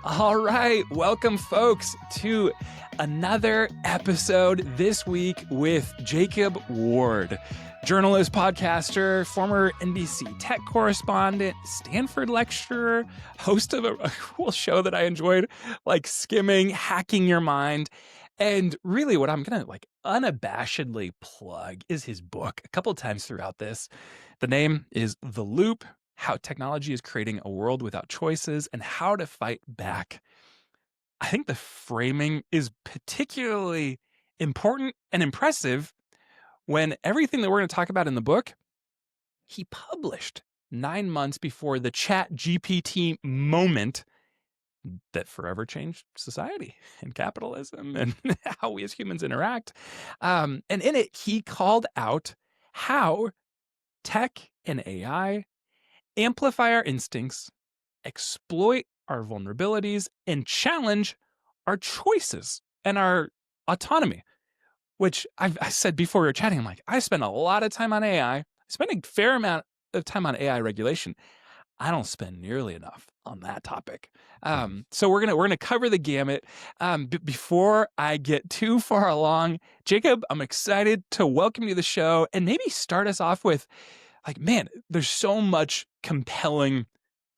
All right, welcome folks to another episode this week with Jacob Ward, journalist, podcaster, former NBC tech correspondent, Stanford lecturer, host of a cool show that I enjoyed, like skimming, hacking your mind. And really what I'm going to unabashedly plug is his book a couple of times throughout this. The name is The Loop: How Technology is Creating a World Without Choices and How to Fight Back. I think the framing is particularly important and impressive when everything that we're going to talk about in the book, he published 9 months before the ChatGPT moment that forever changed society and capitalism and how we as humans interact. And in it, he called out how tech and AI amplify our instincts, exploit our vulnerabilities, and challenge our choices and our autonomy, which I said before we were chatting, I'm like, I spend a lot of time on AI. I spend a fair amount of time on AI regulation. I don't spend nearly enough on that topic. So we're gonna cover the gamut. Before I get too far along, Jacob, I'm excited to welcome you to the show and maybe start us off with, man, there's so much compelling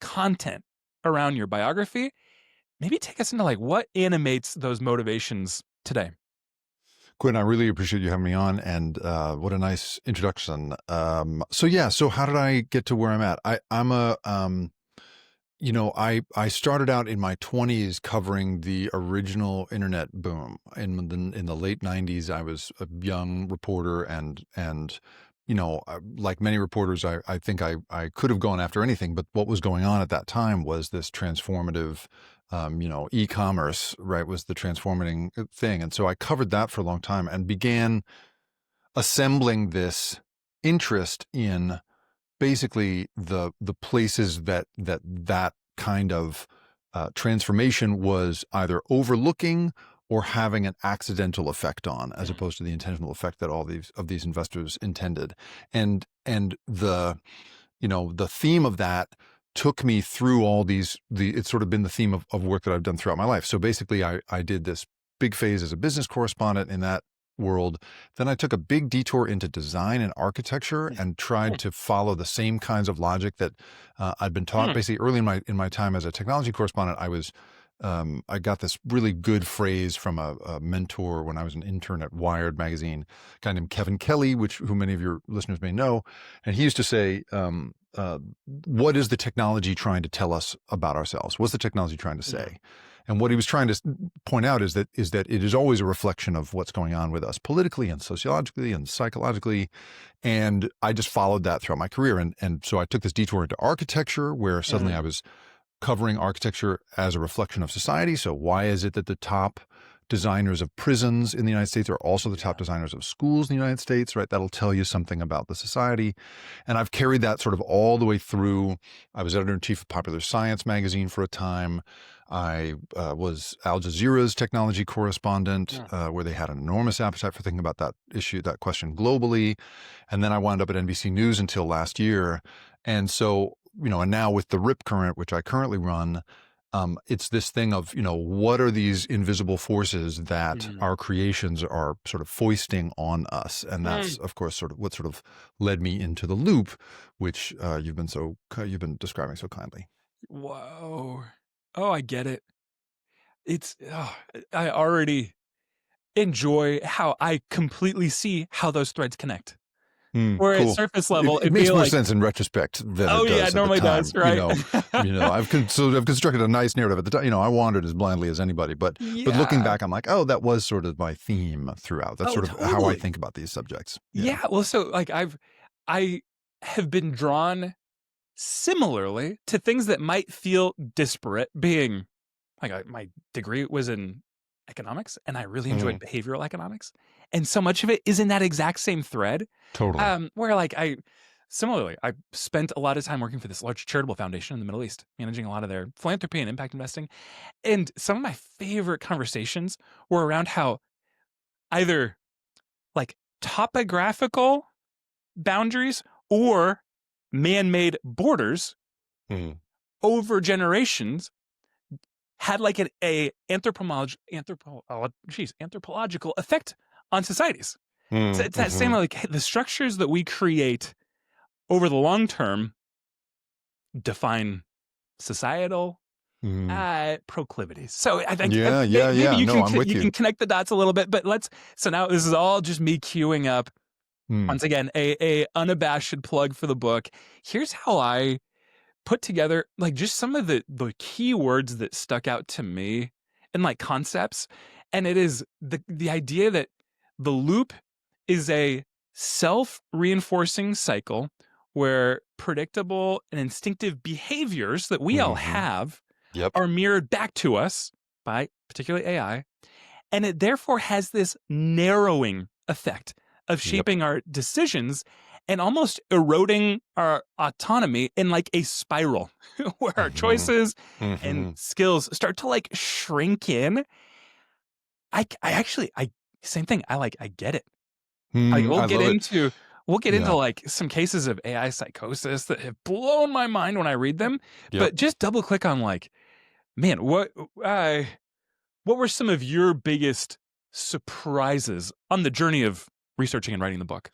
content around your biography. Maybe take us into what animates those motivations today. Quinn, I really appreciate you having me on, and what a nice introduction. So how did I get to where I'm at? I started out in my 20s covering the original internet boom. In the late 90s, I was a young reporter, and like many reporters, I think I could have gone after anything, but what was going on at that time was this transformative e-commerce, right, was the transforming thing. And so I covered that for a long time and began assembling this interest in basically the places that kind of transformation was either overlooking or having an accidental effect on, as opposed to the intentional effect that all these investors intended. And the theme of that took me through all it's sort of been the theme of work that I've done throughout my life. So basically I did this big phase as a business correspondent in that world. Then I took a big detour into design and architecture and tried to follow the same kinds of logic that I'd been taught. Basically early in my time as a technology correspondent, I got this really good phrase from a mentor when I was an intern at Wired magazine, a guy named Kevin Kelly, who many of your listeners may know. And he used to say, what is the technology trying to tell us about ourselves? What's the technology trying to say? And what he was trying to point out is that it is always a reflection of what's going on with us politically and sociologically and psychologically. And I just followed that throughout my career. And so I took this detour into architecture, where suddenly I was covering architecture as a reflection of society. So why is it that the top designers of prisons in the United States are also the top designers of schools in the United States, right? That'll tell you something about the society. And I've carried that sort of all the way through. I was editor-in-chief of Popular Science magazine for a time. I was Al Jazeera's technology correspondent, where they had an enormous appetite for thinking about that question globally. And then I wound up at NBC News until last year. And so, and now with the Rip Current, which I currently run, it's this thing of, what are these invisible forces that our creations are sort of foisting on us? And that's, of course, what led me into The Loop, which you've been describing so kindly. Whoa. Oh, I get it. I already enjoy how I completely see how those threads connect. Where cool. At surface level, it makes more sense in retrospect than it does it normally at the time. does, right? I've constructed a nice narrative at the time. I wandered as blindly as anybody, but looking back, I'm like, oh, that was sort of my theme throughout. That's how I think about these subjects. Yeah. Well, so I have been drawn similarly to things that might feel disparate, being my degree was in economics, and I really enjoyed behavioral economics. And so much of it is in that exact same thread. Totally. Where I spent a lot of time working for this large charitable foundation in the Middle East, managing a lot of their philanthropy and impact investing. And some of my favorite conversations were around how either topographical boundaries or man-made borders over generations had like a anthropological effect on societies. It's that same, like, the structures that we create over the long term define societal proclivities. So I think maybe you No, I'm with you you. can connect the dots a little bit, but so now this is all just me queuing up once again a unabashed plug for the book. Here's how I put together like just some of the key words that stuck out to me and like concepts. And it is the idea that the loop is a self-reinforcing cycle where predictable and instinctive behaviors that we all have Yep. are mirrored back to us by particularly AI. And it therefore has this narrowing effect of shaping our decisions and almost eroding our autonomy in like a spiral where our choices and skills start to like shrink in. I actually, same thing. I get it. Like I love it. We'll get into Yeah. like some cases of AI psychosis that have blown my mind when I read them, Yep. but just double click on like, man, what were some of your biggest surprises on the journey of researching and writing the book?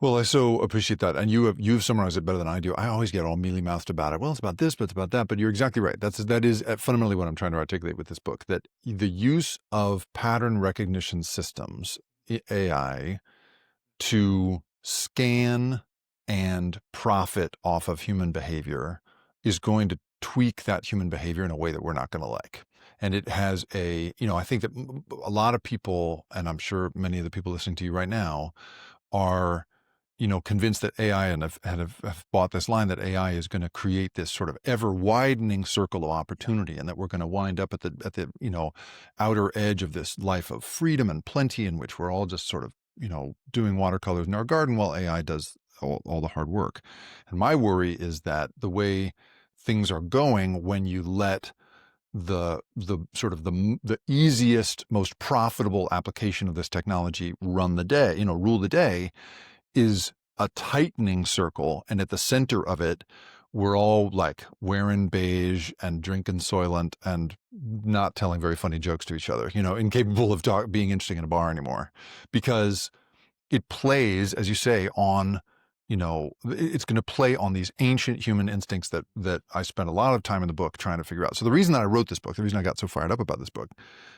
Well, I so appreciate that. And you've summarized it better than I do. I always get all mealy-mouthed about it. Well, it's about this, but it's about that. But you're exactly right. That is fundamentally what I'm trying to articulate with this book, that the use of pattern recognition systems, AI, to scan and profit off of human behavior is going to tweak that human behavior in a way that we're not going to like. And it has I think that a lot of people, and I'm sure many of the people listening to you right now, are convinced that AI and have bought this line that AI is going to create this sort of ever widening circle of opportunity, and that we're going to wind up at the outer edge of this life of freedom and plenty in which we're all just sort of doing watercolors in our garden while AI does all the hard work. And my worry is that the way things are going, when you let the sort of the easiest, most profitable application of this technology rule the day, is a tightening circle. And at the center of it, we're all like wearing beige and drinking Soylent and not telling very funny jokes to each other, incapable of being interesting in a bar anymore, because it plays, as you say, on, it's going to play on these ancient human instincts that I spent a lot of time in the book trying to figure out. So the reason that I wrote this book, the reason I got so fired up about this book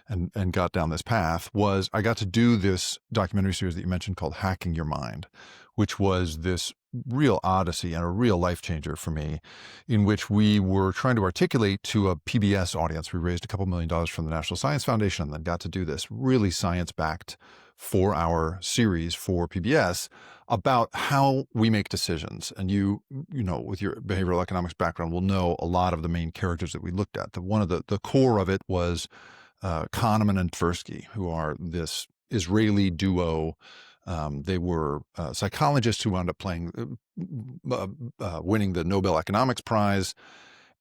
and got down this path, was I got to do this documentary series that you mentioned called Hacking Your Mind, which was this real odyssey and a real life changer for me, in which we were trying to articulate to a PBS audience. We raised a couple $1 million from the National Science Foundation and then got to do this really science-backed 4-hour series for PBS about how we make decisions. And you with your behavioral economics background will know a lot of the main characters that we looked at. One of the core of it was Kahneman and Tversky, who are this Israeli duo. They were psychologists who wound up winning the Nobel Economics Prize.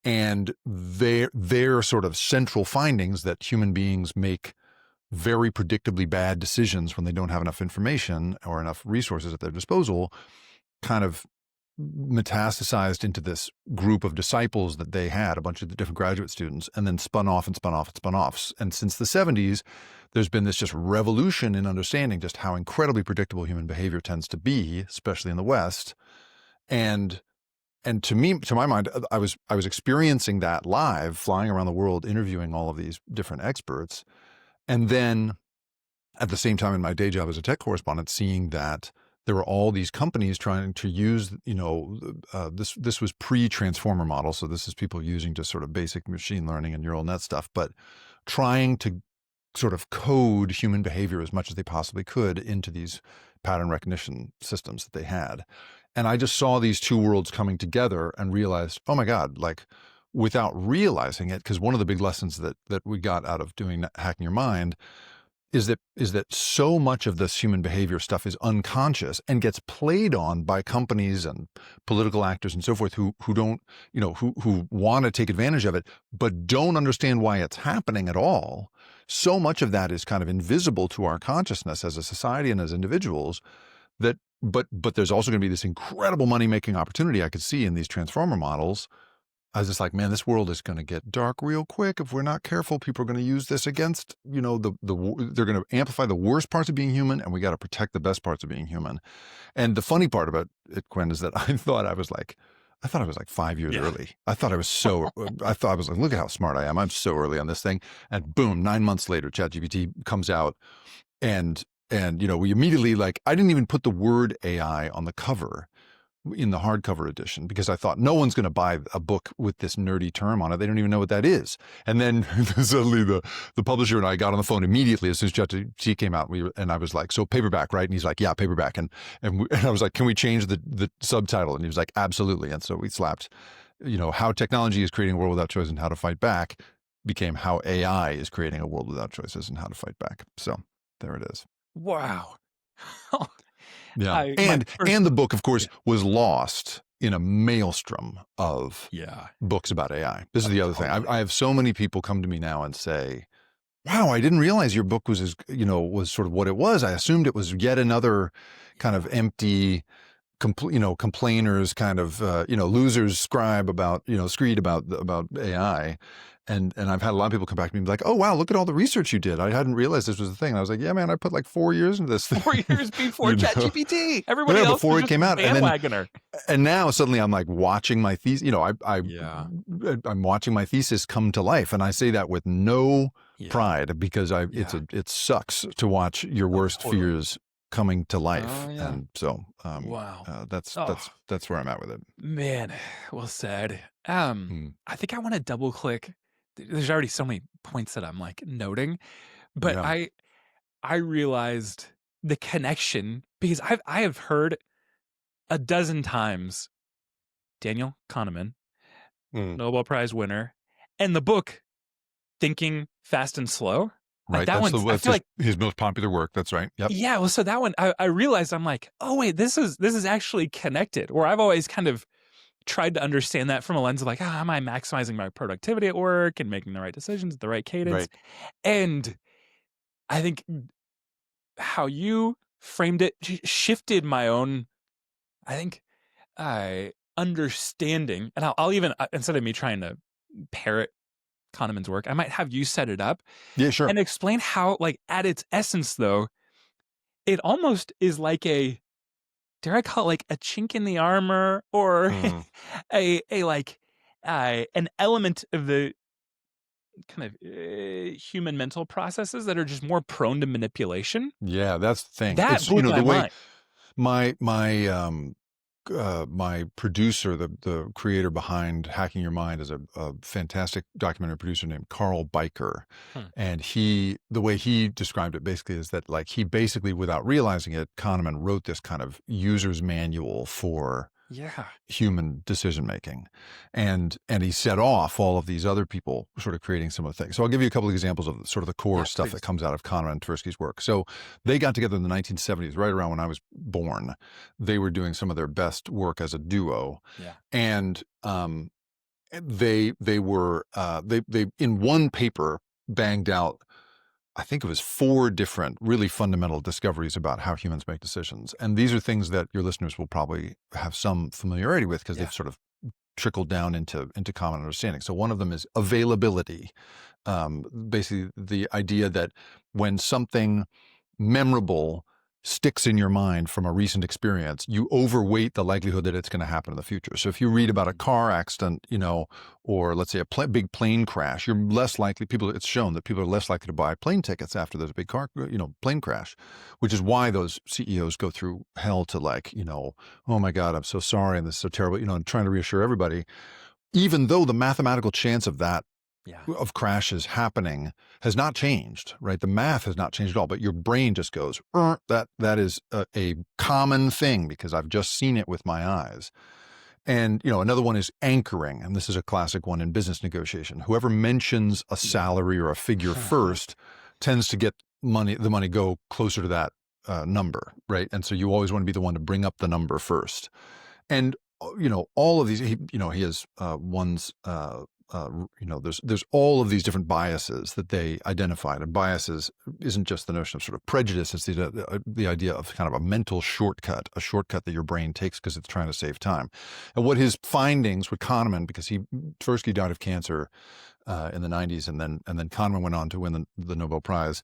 And their sort of central findings that human beings make very predictably bad decisions when they don't have enough information or enough resources at their disposal, kind of metastasized into this group of disciples that they had, a bunch of the different graduate students, and then spun off. And since the 70s, there's been this just revolution in understanding just how incredibly predictable human behavior tends to be, especially in the West. And to my mind, I was experiencing that live, flying around the world, interviewing all of these different experts. And then at the same time in my day job as a tech correspondent, seeing that there were all these companies trying to use, this was pre-transformer model. So this is people using just sort of basic machine learning and neural net stuff, but trying to sort of code human behavior as much as they possibly could into these pattern recognition systems that they had. And I just saw these two worlds coming together and realized, oh my God, like, without realizing it, because one of the big lessons that we got out of doing Hacking Your Mind is that so much of this human behavior stuff is unconscious and gets played on by companies and political actors and so forth who don't, who want to take advantage of it, but don't understand why it's happening at all. So much of that is kind of invisible to our consciousness as a society and as individuals, that but there's also going to be this incredible money-making opportunity I could see in these transformer models. I was just like, man, this world is going to get dark real quick if we're not careful. People are going to use this against, they're going to amplify the worst parts of being human, and we got to protect the best parts of being human. And the funny part about it, Quinn, is that I thought I was like 5 years early. I thought I was like, look at how smart I am. I'm so early on this thing. And boom, 9 months later, ChatGPT comes out, and we immediately, like, I didn't even put the word AI on the cover in the hardcover edition because I thought no one's going to buy a book with this nerdy term on it. They don't even know what that is. And then suddenly the publisher and I got on the phone immediately as soon as ChatGPT came out. And I was like, so paperback, right? And he's like, yeah, paperback. And I was like, can we change the subtitle? And he was like, absolutely. And so we slapped, how technology is creating a world without choice and how to fight back became how AI is creating a world without choices and how to fight back. So there it is. Wow. Yeah. And the book, of course, was lost in a maelstrom of books about AI. This is the other thing. I have so many people come to me now and say, wow, I didn't realize your book was was sort of what it was. I assumed it was yet another kind of empty, complainers kind of, losers screed about AI. And I've had a lot of people come back to me and be like, oh, wow, look at all the research you did. I hadn't realized this was a thing. And I was like, yeah, man, I put like 4 years into this thing. 4 years before ChatGPT. Everybody else before was it came out. And now suddenly I'm like watching my thesis, I'm watching my thesis come to life. And I say that with no pride because it sucks to watch your worst fears coming to life. And so that's where I'm at with it. Man, well said. I think I want to double click. There's already so many points that I'm like noting, but I realized the connection because I have heard a dozen times Daniel Kahneman, Nobel Prize winner, and the book Thinking Fast and Slow. Right, like that's his most popular work. That's right. Yep. Yeah, well, so that one I realized I'm like, oh wait, this is actually connected. Where I've always kind of tried to understand that from a lens of like, am I maximizing my productivity at work and making the right decisions at the right cadence? Right. And I think how you framed it shifted my own, I think, understanding. And I'll even, instead of me trying to parrot Kahneman's work, I might have you set it up. Yeah, sure. And explain how, like, at its essence, though, it almost is like dare I call it like a chink in the armor or an element of the kind of human mental processes that are just more prone to manipulation. Yeah, that's the thing. That blew my mind. My producer, the creator behind Hacking Your Mind, is a fantastic documentary producer named Carl Biker. And the way he described it basically is that, like, he basically, without realizing it, Kahneman wrote this kind of user's manual for human decision making, and he set off all of these other people sort of creating some of the things. So I'll give you a couple of examples of sort of the core stuff that comes out of Kahneman and Tversky's work. So they got together in the 1970s, right around when I was born. They were doing some of their best work as a duo, and they in one paper banged out, I think it was 4 different really fundamental discoveries about how humans make decisions. And these are things that your listeners will probably have some familiarity with because they've sort of trickled down into common understanding. So one of them is availability. Basically the idea that when something memorable sticks in your mind from a recent experience, you overweight the likelihood that it's going to happen in the future. So if you read about a car accident, or let's say a big plane crash, you're less likely, it's shown that people are less likely to buy plane tickets after there's a big plane crash, which is why those CEOs go through hell to, like, oh my God, I'm so sorry, and this is so terrible, and trying to reassure everybody, even though the mathematical chance of that of crashes happening has not changed, right? The math has not changed at all, but your brain just goes, that is a common thing because I've just seen it with my eyes. And, another one is anchoring. And this is a classic one in business negotiation. Whoever mentions a salary or a figure first tends to get the money go closer to that number, right? And so you always want to be the one to bring up the number first. And, all of these, he has one's there's all of these different biases that they identified. And biases isn't just the notion of sort of prejudice. It's the idea of kind of a mental shortcut, a shortcut that your brain takes because it's trying to save time. And what his findings with Kahneman, because Tversky died of cancer in the 90s, and then Kahneman went on to win the Nobel Prize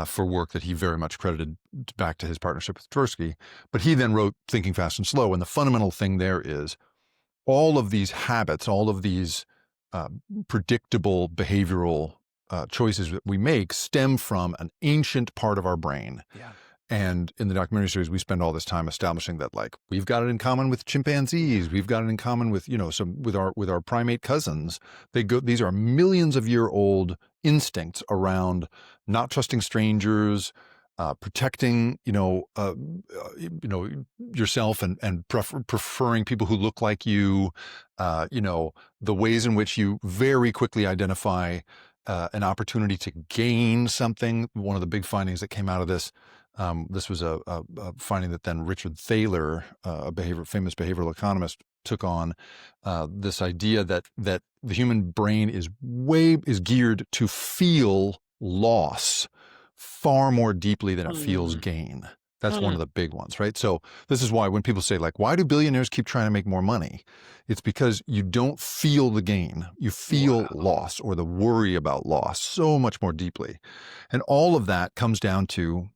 for work that he very much credited back to his partnership with Tversky. But he then wrote Thinking Fast and Slow. And the fundamental thing there is all of these habits, all of these predictable behavioral choices that we make stem from an ancient part of our brain. Yeah. And in the documentary series, we spend all this time establishing that, like, we've got it in common with chimpanzees. We've got it in common with, with our primate cousins. These are millions of year old instincts around not trusting strangers, protecting, yourself and preferring people who look like you, the ways in which you very quickly identify an opportunity to gain something. One of the big findings that came out of this was a finding that then Richard Thaler, a famous behavioral economist, took on, this idea that the human brain is geared to feel loss far more deeply than it feels gain. That's one of the big ones, right? So this is why when people say, like, why do billionaires keep trying to make more money? It's because you don't feel the gain. You feel loss or the worry about loss so much more deeply. And all of that comes down to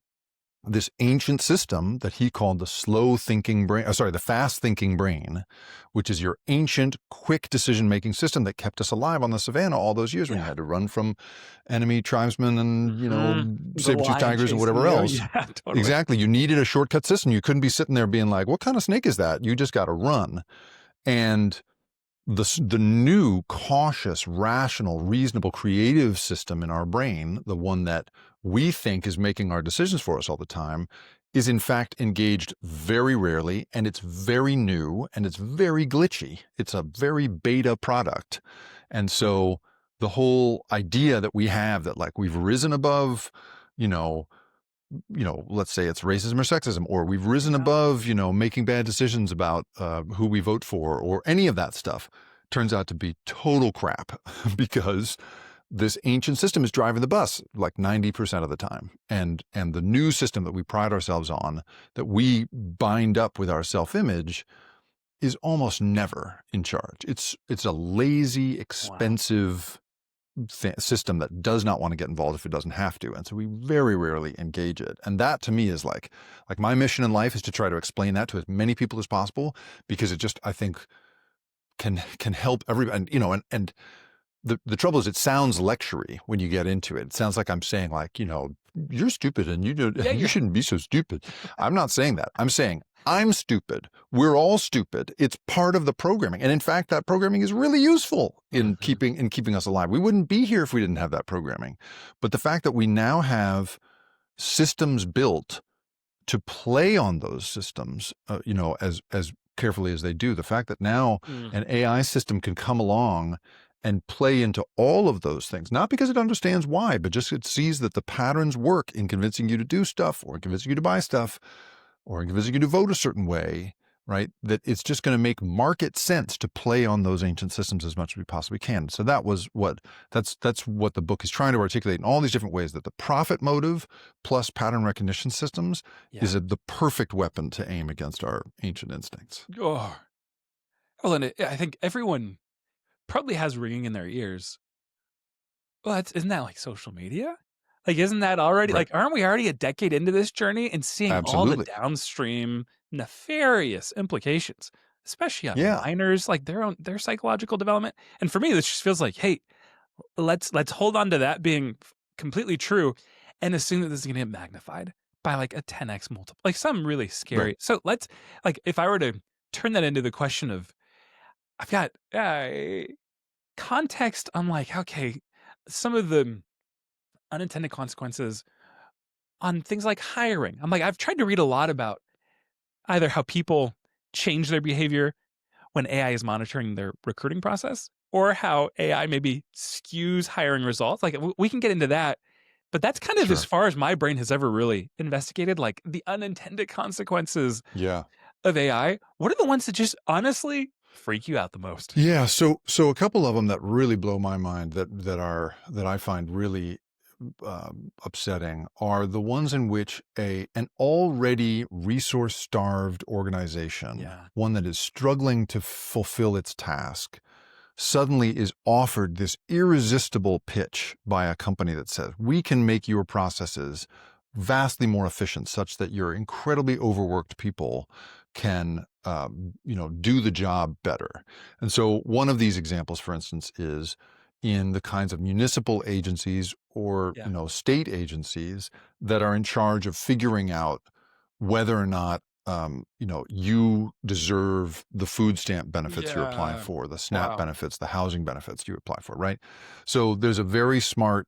this ancient system that he called the the fast thinking brain, which is your ancient, quick decision-making system that kept us alive on the savannah all those years when you had to run from enemy tribesmen and, saber-toothed tigers and whatever else. Yeah, totally. Exactly. You needed a shortcut system. You couldn't be sitting there being like, what kind of snake is that? You just got to run. And the new, cautious, rational, reasonable, creative system in our brain, the one that we think is making our decisions for us all the time, is in fact engaged very rarely, and it's very new, and it's very glitchy. It's a very beta product. And so the whole idea that we have that, like, we've risen above, let's say it's racism or sexism, or we've risen above, making bad decisions about who we vote for, or any of that stuff, turns out to be total crap because this ancient system is driving the bus like 90% of the time. And the new system that we pride ourselves on, that we bind up with our self-image, is almost never in charge. It's a lazy, expensive system that does not want to get involved if it doesn't have to. And so we very rarely engage it. And that, to me, is like my mission in life is to try to explain that to as many people as possible, because it just, I think, can help everybody. And the trouble is, it sounds lectury when you get into it. It sounds like I'm saying, like, you're stupid and you shouldn't be so stupid. I'm not saying that. I'm saying I'm stupid. We're all stupid. It's part of the programming. And in fact, that programming is really useful in keeping us alive. We wouldn't be here if we didn't have that programming. But the fact that we now have systems built to play on those systems, as carefully as they do, the fact that now an AI system can come along and play into all of those things, not because it understands why, but just it sees that the patterns work in convincing you to do stuff, or in convincing you to buy stuff, or in convincing you to vote a certain way, right? That it's just going to make market sense to play on those ancient systems as much as we possibly can. So that's what the book is trying to articulate in all these different ways, that the profit motive plus pattern recognition systems is the perfect weapon to aim against our ancient instincts. Oh, well, and I think everyone probably has ringing in their ears. Well, isn't that like social media? Like, isn't that already like, aren't we already a decade into this journey and seeing all the downstream nefarious implications, especially on minors, like their psychological development? And for me, this just feels like, hey, let's hold on to that being completely true and assume that this is going to get magnified by like a 10x multiple, like some really scary. Right. So let's, like, if I were to turn that into the question of, I've got context on, like, okay, some of the unintended consequences on things like hiring. I'm like, I've tried to read a lot about either how people change their behavior when AI is monitoring their recruiting process, or how AI maybe skews hiring results. Like, we can get into that, but that's kind of as far as my brain has ever really investigated, like, the unintended consequences of AI. What are the ones that just honestly freak you out the most? Yeah, so a couple of them that really blow my mind that I find really upsetting are the ones in which an already resource-starved organization, Yeah. one that is struggling to fulfill its task, suddenly is offered this irresistible pitch by a company that says, we can make your processes vastly more efficient such that your incredibly overworked people can do the job better. And so one of these examples, for instance, is in the kinds of municipal agencies or Yeah. state agencies that are in charge of figuring out whether or not you deserve the food stamp benefits you're applying Yeah. for, the SNAP Wow. benefits, the housing benefits you apply for, right? So there's a very smart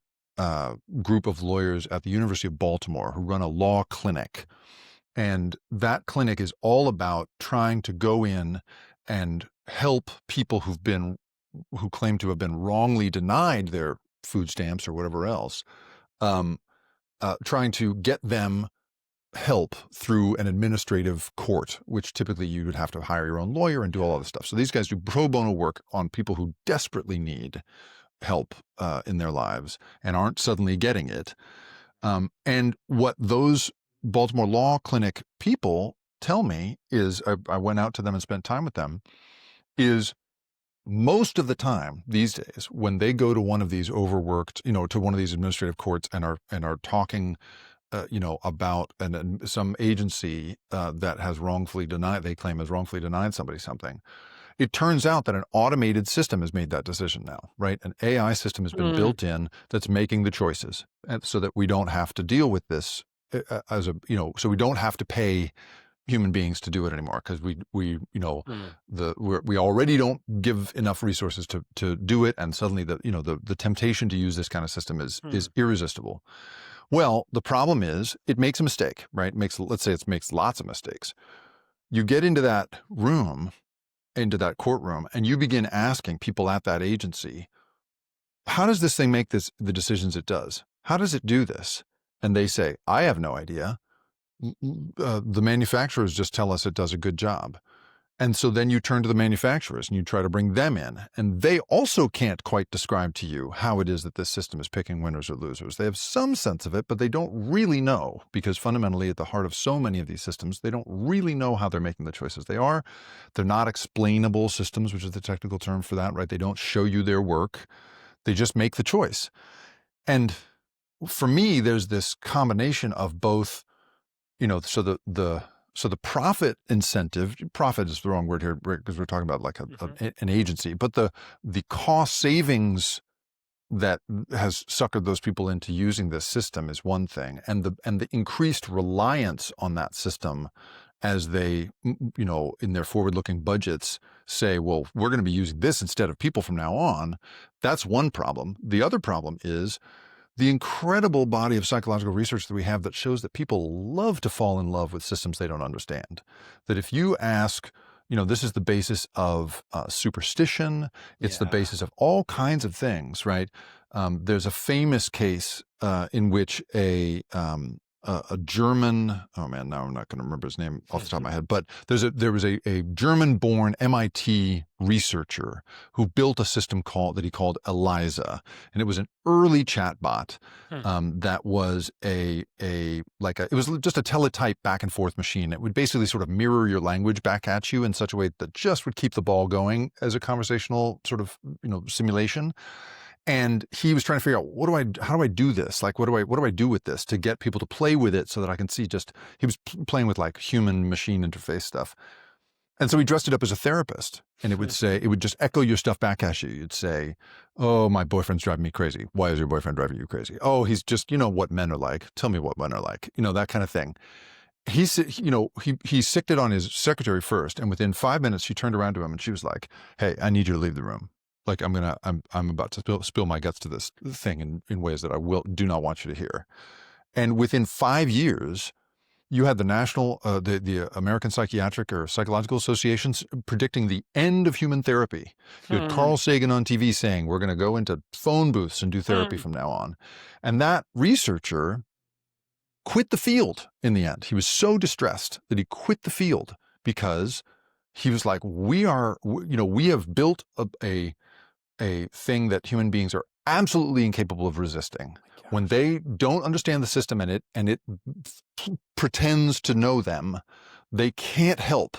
group of lawyers at the University of Baltimore who run a law clinic. And that clinic is all about trying to go in and help people who claim to have been wrongly denied their food stamps or whatever else, um, trying to get them help through an administrative court, which typically you would have to hire your own lawyer and do all of this stuff. So these guys do pro bono work on people who desperately need help in their lives and aren't suddenly getting it. And what those Baltimore Law Clinic people tell me is, I went out to them and spent time with them, is most of the time these days when they go to one of these overworked, to one of these administrative courts and are talking about some agency that has wrongfully denied, they claim has wrongfully denied somebody something. It turns out that an automated system has made that decision now, right? An AI system has been built in that's making the choices, and so that we don't have to deal with this so we don't have to pay human beings to do it anymore, because we already don't give enough resources to do it, and suddenly the temptation to use this kind of system is irresistible. Well, the problem is it makes a mistake, right? Let's say it makes lots of mistakes. You get into that courtroom, and you begin asking people at that agency, how does this thing make the decisions it does? How does it do this? And they say, I have no idea. The manufacturers just tell us it does a good job. And so then you turn to the manufacturers and you try to bring them in, and they also can't quite describe to you how it is that this system is picking winners or losers. They have some sense of it, but they don't really know, because fundamentally at the heart of so many of these systems, they don't really know how they're making the choices they are. They're not explainable systems, which is the technical term for that, right? They don't show you their work. They just make the choice. And for me, there's this combination of both, so the profit incentive, profit is the wrong word here because we're talking about like an agency, but the cost savings that has suckered those people into using this system is one thing. And the increased reliance on that system as they, in their forward-looking budgets say, well, we're going to be using this instead of people from now on. That's one problem. The other problem is the incredible body of psychological research that we have that shows that people love to fall in love with systems they don't understand. That if you ask, this is the basis of superstition, it's the basis of all kinds of things, right? There's a famous case in which a German, oh man, now I'm not going to remember his name off the top of my head, but there was a German-born MIT researcher who built a system that he called Eliza, and it was an early chatbot that was it was just a teletype back and forth machine. It would basically sort of mirror your language back at you in such a way that just would keep the ball going as a conversational sort of simulation. And he was trying to figure out, how do I do this? Like, what do I do with this to get people to play with it so that I can see he was playing with like human machine interface stuff. And so he dressed it up as a therapist, and it would just echo your stuff back at you. You'd say, oh, my boyfriend's driving me crazy. Why is your boyfriend driving you crazy? Oh, he's just, what men are like. Tell me what men are like, that kind of thing. He sicked it on his secretary first. And within 5 minutes, she turned around to him and she was like, hey, I need you to leave the room. Like I'm about to spill my guts to this thing in ways that I do not want you to hear. And within 5 years, you had the the American Psychiatric or Psychological Associations predicting the end of human therapy. You had Carl Sagan on TV saying, we're going to go into phone booths and do therapy from now on. And that researcher quit the field in the end. He was so distressed that he quit the field because he was like, we have built a thing that human beings are absolutely incapable of resisting. When they don't understand the system and it pretends to know them, they can't help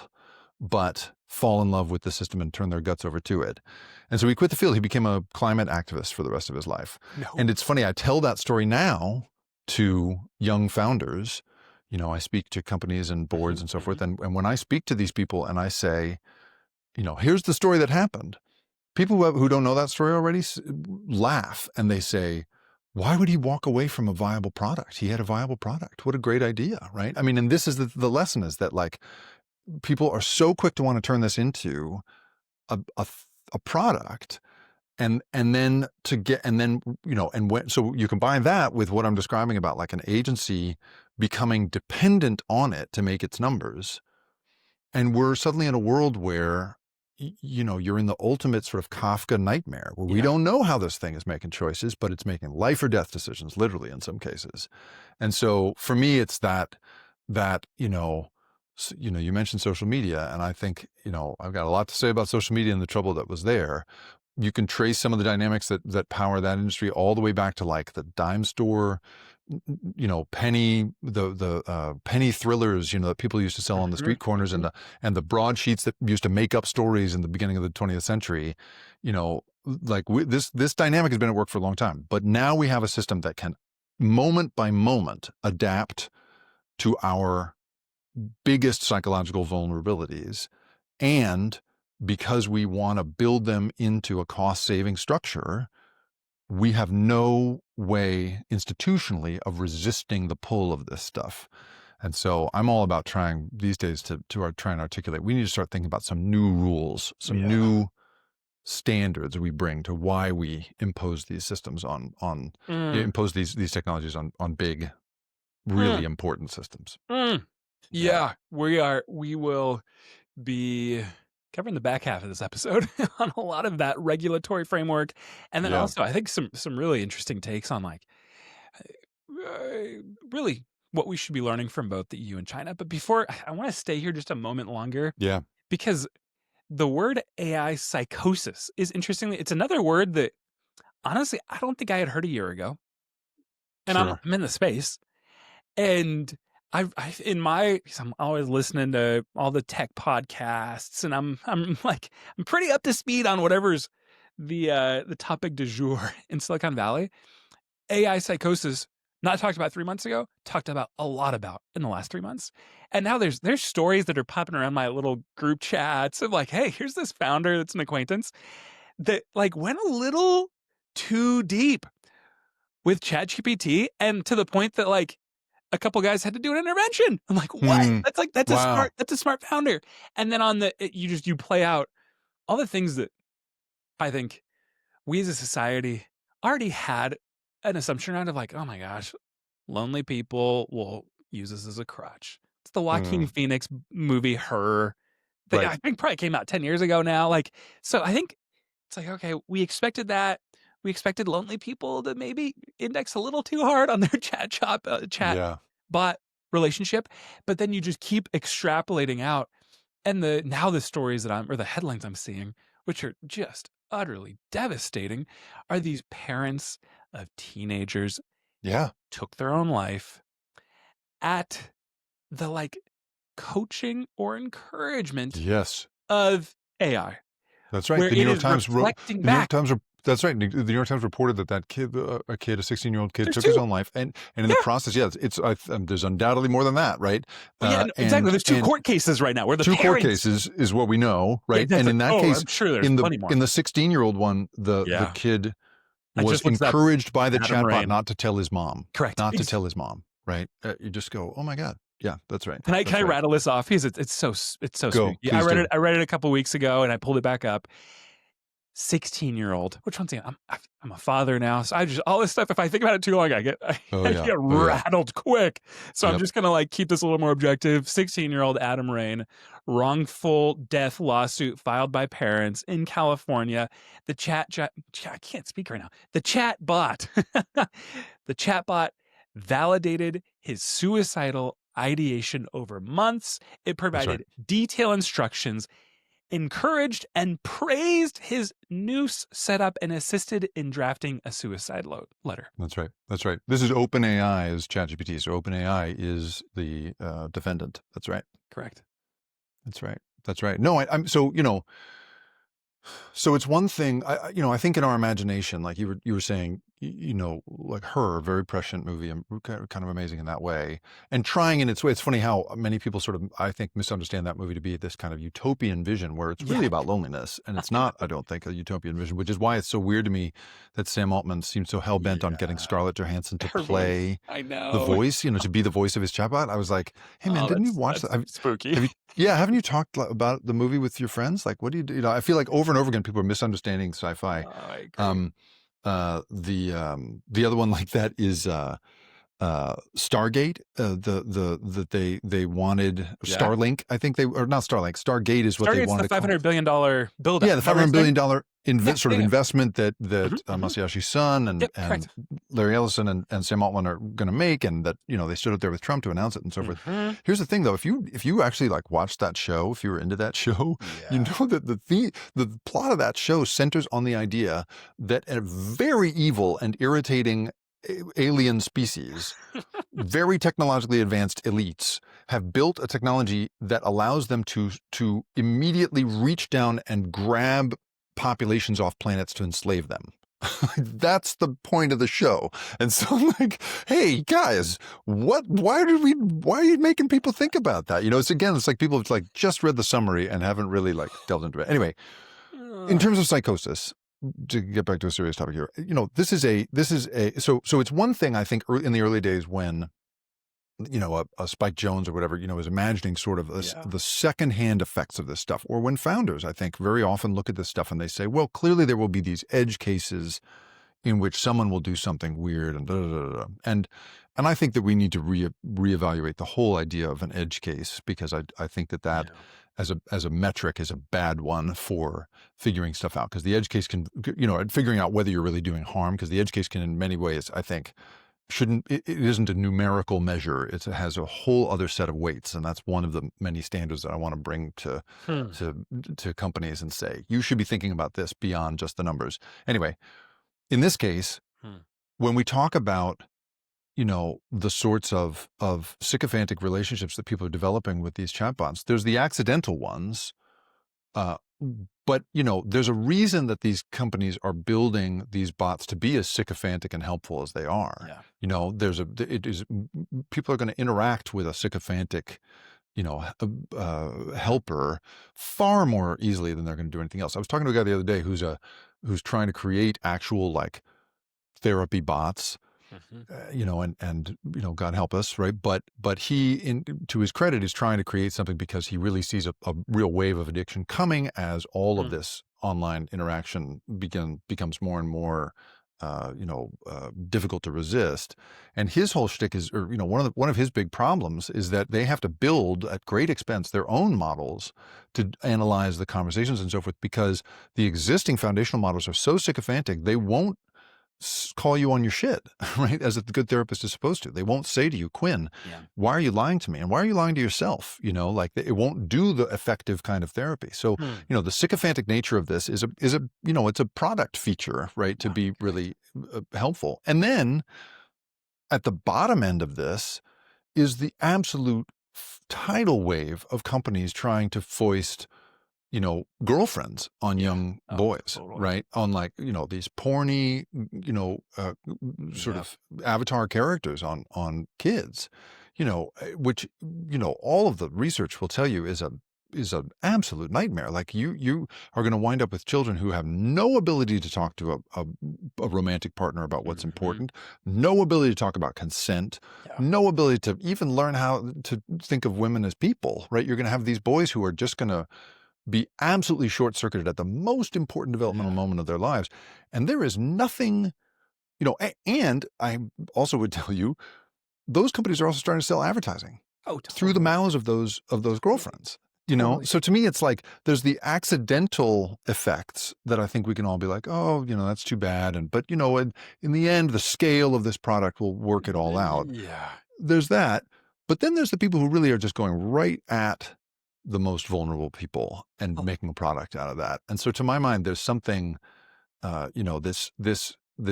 but fall in love with the system and turn their guts over to it. And so he quit the field. He became a climate activist for the rest of his life. No. And it's funny, I tell that story now to young founders. I speak to companies and boards and so forth. And when I speak to these people and I say, here's the story that happened, people who don't know that story already laugh and they say, why would he walk away from a viable product? He had a viable product. What a great idea, right? I mean, and this is the lesson, is that like people are so quick to want to turn this into a product, and then so you combine that with what I'm describing about like an agency becoming dependent on it to make its numbers, and we're suddenly in a world where you're in the ultimate sort of Kafka nightmare where we don't know how this thing is making choices, but it's making life or death decisions, literally in some cases. And so for me, it's that you mentioned social media, and I think, I've got a lot to say about social media and the trouble that was there. You can trace some of the dynamics that power that industry all the way back to like the dime store, penny thrillers, that people used to sell on the street corners, and the broadsheets that used to make up stories in the beginning of the 20th century. This dynamic has been at work for a long time, but now we have a system that can moment by moment adapt to our biggest psychological vulnerabilities. And because we want to build them into a cost-saving structure, we have no way institutionally of resisting the pull of this stuff. And so I'm all about trying these days to try and articulate, we need to start thinking about some new rules, some new standards we bring to why we impose these systems impose these technologies on big, really important systems. Yeah, we will be covering the back half of this episode on a lot of that regulatory framework. And then also, I think some really interesting takes on like really what we should be learning from both the EU and China. But before, I want to stay here just a moment longer. Yeah. Because the word AI psychosis is, interestingly, it's another word that honestly, I don't think I had heard a year ago. And I'm in the space. And I'm always listening to all the tech podcasts, and I'm pretty up to speed on whatever's the topic du jour in Silicon Valley. AI psychosis, not talked about 3 months ago, talked about a lot about in the last 3 months. And now there's stories that are popping around my little group chats of like, hey, here's this founder that's an acquaintance that like went a little too deep with ChatGPT, and to the point that like a couple guys had to do an intervention. I'm like, what? That's a smart founder. And then you play out all the things that I think we as a society already had an assumption around of like, oh my gosh, lonely people will use this as a crutch. It's the Joaquin Phoenix movie, Her, that I think probably came out 10 years ago now. Like, so I think it's like, okay, we expected that. We expected lonely people to maybe index a little too hard on their chat bot relationship, but then you just keep extrapolating out. And the stories the headlines I'm seeing, which are just utterly devastating, are these parents of teenagers took their own life at the like coaching or encouragement of AI. That's right. The New York Times that's right. The New York Times reported that kid, a 16-year-old kid, took his own life, and in the process, there's undoubtedly more than that, right? Exactly. There's 2 court cases right now where the court cases is what we know, right? And in that case, I'm sure there's plenty more. In the 16-year-old one, the kid was encouraged by the chatbot not to tell his mom. Correct. Not to tell his mom, right? You just go, oh my God. Yeah, that's right. Can I rattle this off? Because it's so sweet. Yeah, I read it a couple weeks ago, and I pulled it back up. 16-year-old. Which one thing? I'm a father now, so I just all this stuff. If I think about it too long, I get rattled quick. So I'm just gonna like keep this a little more objective. 16-year-old Adam Rain, wrongful death lawsuit filed by parents in California. The I can't speak right now. The chat bot validated his suicidal ideation over months. It That's right. provided detailed instructions, encouraged and praised his noose setup, and assisted in drafting a suicide letter. That's right. That's right. This is OpenAI is ChatGPT. So OpenAI is the defendant. That's right. Correct. That's right. That's right. No, I'm so, so it's one thing, I think in our imagination, like you were saying, like Her, very prescient movie, and kind of amazing in that way, and trying in its way. It's funny how many people sort of, I think, misunderstand that movie to be this kind of utopian vision where it's really about loneliness, and it's not, I don't think, a utopian vision, which is why it's so weird to me that Sam Altman seems so hell-bent on getting Scarlett Johansson to play the voice, to be the voice of his chatbot. I was like, hey man, didn't you watch that? Spooky. Haven't you talked about the movie with your friends? Like, what do you do? I feel like over and over again, people are misunderstanding sci-fi. I agree. The other one like that is Stargate. That they wanted Starlink. I think or not Starlink. Stargate is what they wanted. The $500 billion build-up. Yeah, the $500 billion investment that Masayoshi's son and Larry Ellison and Sam Altman are going to make, and that they stood up there with Trump to announce it and so forth. Here's the thing, though: if you actually like watched that show, if you were into that show, you know that the plot of that show centers on the idea that a very evil and irritating alien species, very technologically advanced elites, have built a technology that allows them to immediately reach down and grab populations off planets to enslave them. That's the point of the show. And so I'm like, hey guys, why are you making people think about that? It's like people have like just read the summary and haven't really like delved into it. Anyway, in terms of psychosis, to get back to a serious topic here, so it's one thing, I think, in the early days when, a Spike Jones or whatever, was imagining sort of the secondhand effects of this stuff, or when founders, I think, very often look at this stuff and they say, well, clearly there will be these edge cases in which someone will do something weird and and I think that we need to reevaluate the whole idea of an edge case, because I think that as a metric is a bad one for figuring stuff out, because the edge case can, figuring out whether you're really doing harm, because the edge case can in many ways, I think, it isn't a numerical measure. It has a whole other set of weights, and that's one of the many standards that I want to bring to companies and say, you should be thinking about this beyond just the numbers. Anyway, in this case, when we talk about the sorts of sycophantic relationships that people are developing with these chatbots, there's the accidental ones, but there's a reason that these companies are building these bots to be as sycophantic and helpful as they are. People are going to interact with a sycophantic helper far more easily than they're going to do anything else. I was talking to a guy the other day who's trying to create actual like therapy bots. And God help us, right? But he, to his credit, is trying to create something because he really sees a real wave of addiction coming as all of this online interaction becomes more and more, difficult to resist. And his whole shtick is, or one of his big problems is that they have to build at great expense their own models to analyze the conversations and so forth, because the existing foundational models are so sycophantic they won't call you on your shit, right? As a good therapist is supposed to. They won't say to you, Quinn, why are you lying to me? And why are you lying to yourself? Like it won't do the effective kind of therapy. So, the sycophantic nature of this is it's a product feature, right? To be really helpful. And then at the bottom end of this is the absolute tidal wave of companies trying to foist girlfriends on young boys, right? On like, these porny, sort of avatar characters on kids, which, all of the research will tell you is an absolute nightmare. Like you are going to wind up with children who have no ability to talk to a romantic partner about what's important, no ability to talk about consent, no ability to even learn how to think of women as people, right? You're going to have these boys who are just going to be absolutely short-circuited at the most important developmental moment of their lives. And there is nothing, and I also would tell you, those companies are also starting to sell advertising through the mouths of those girlfriends. So to me, it's like there's the accidental effects that I think we can all be like, oh, that's too bad. But in the end, the scale of this product will work it all out. There's that. But then there's the people who really are just going right at the most vulnerable people and Oh. making a product out of that. And so to my mind, there's something, this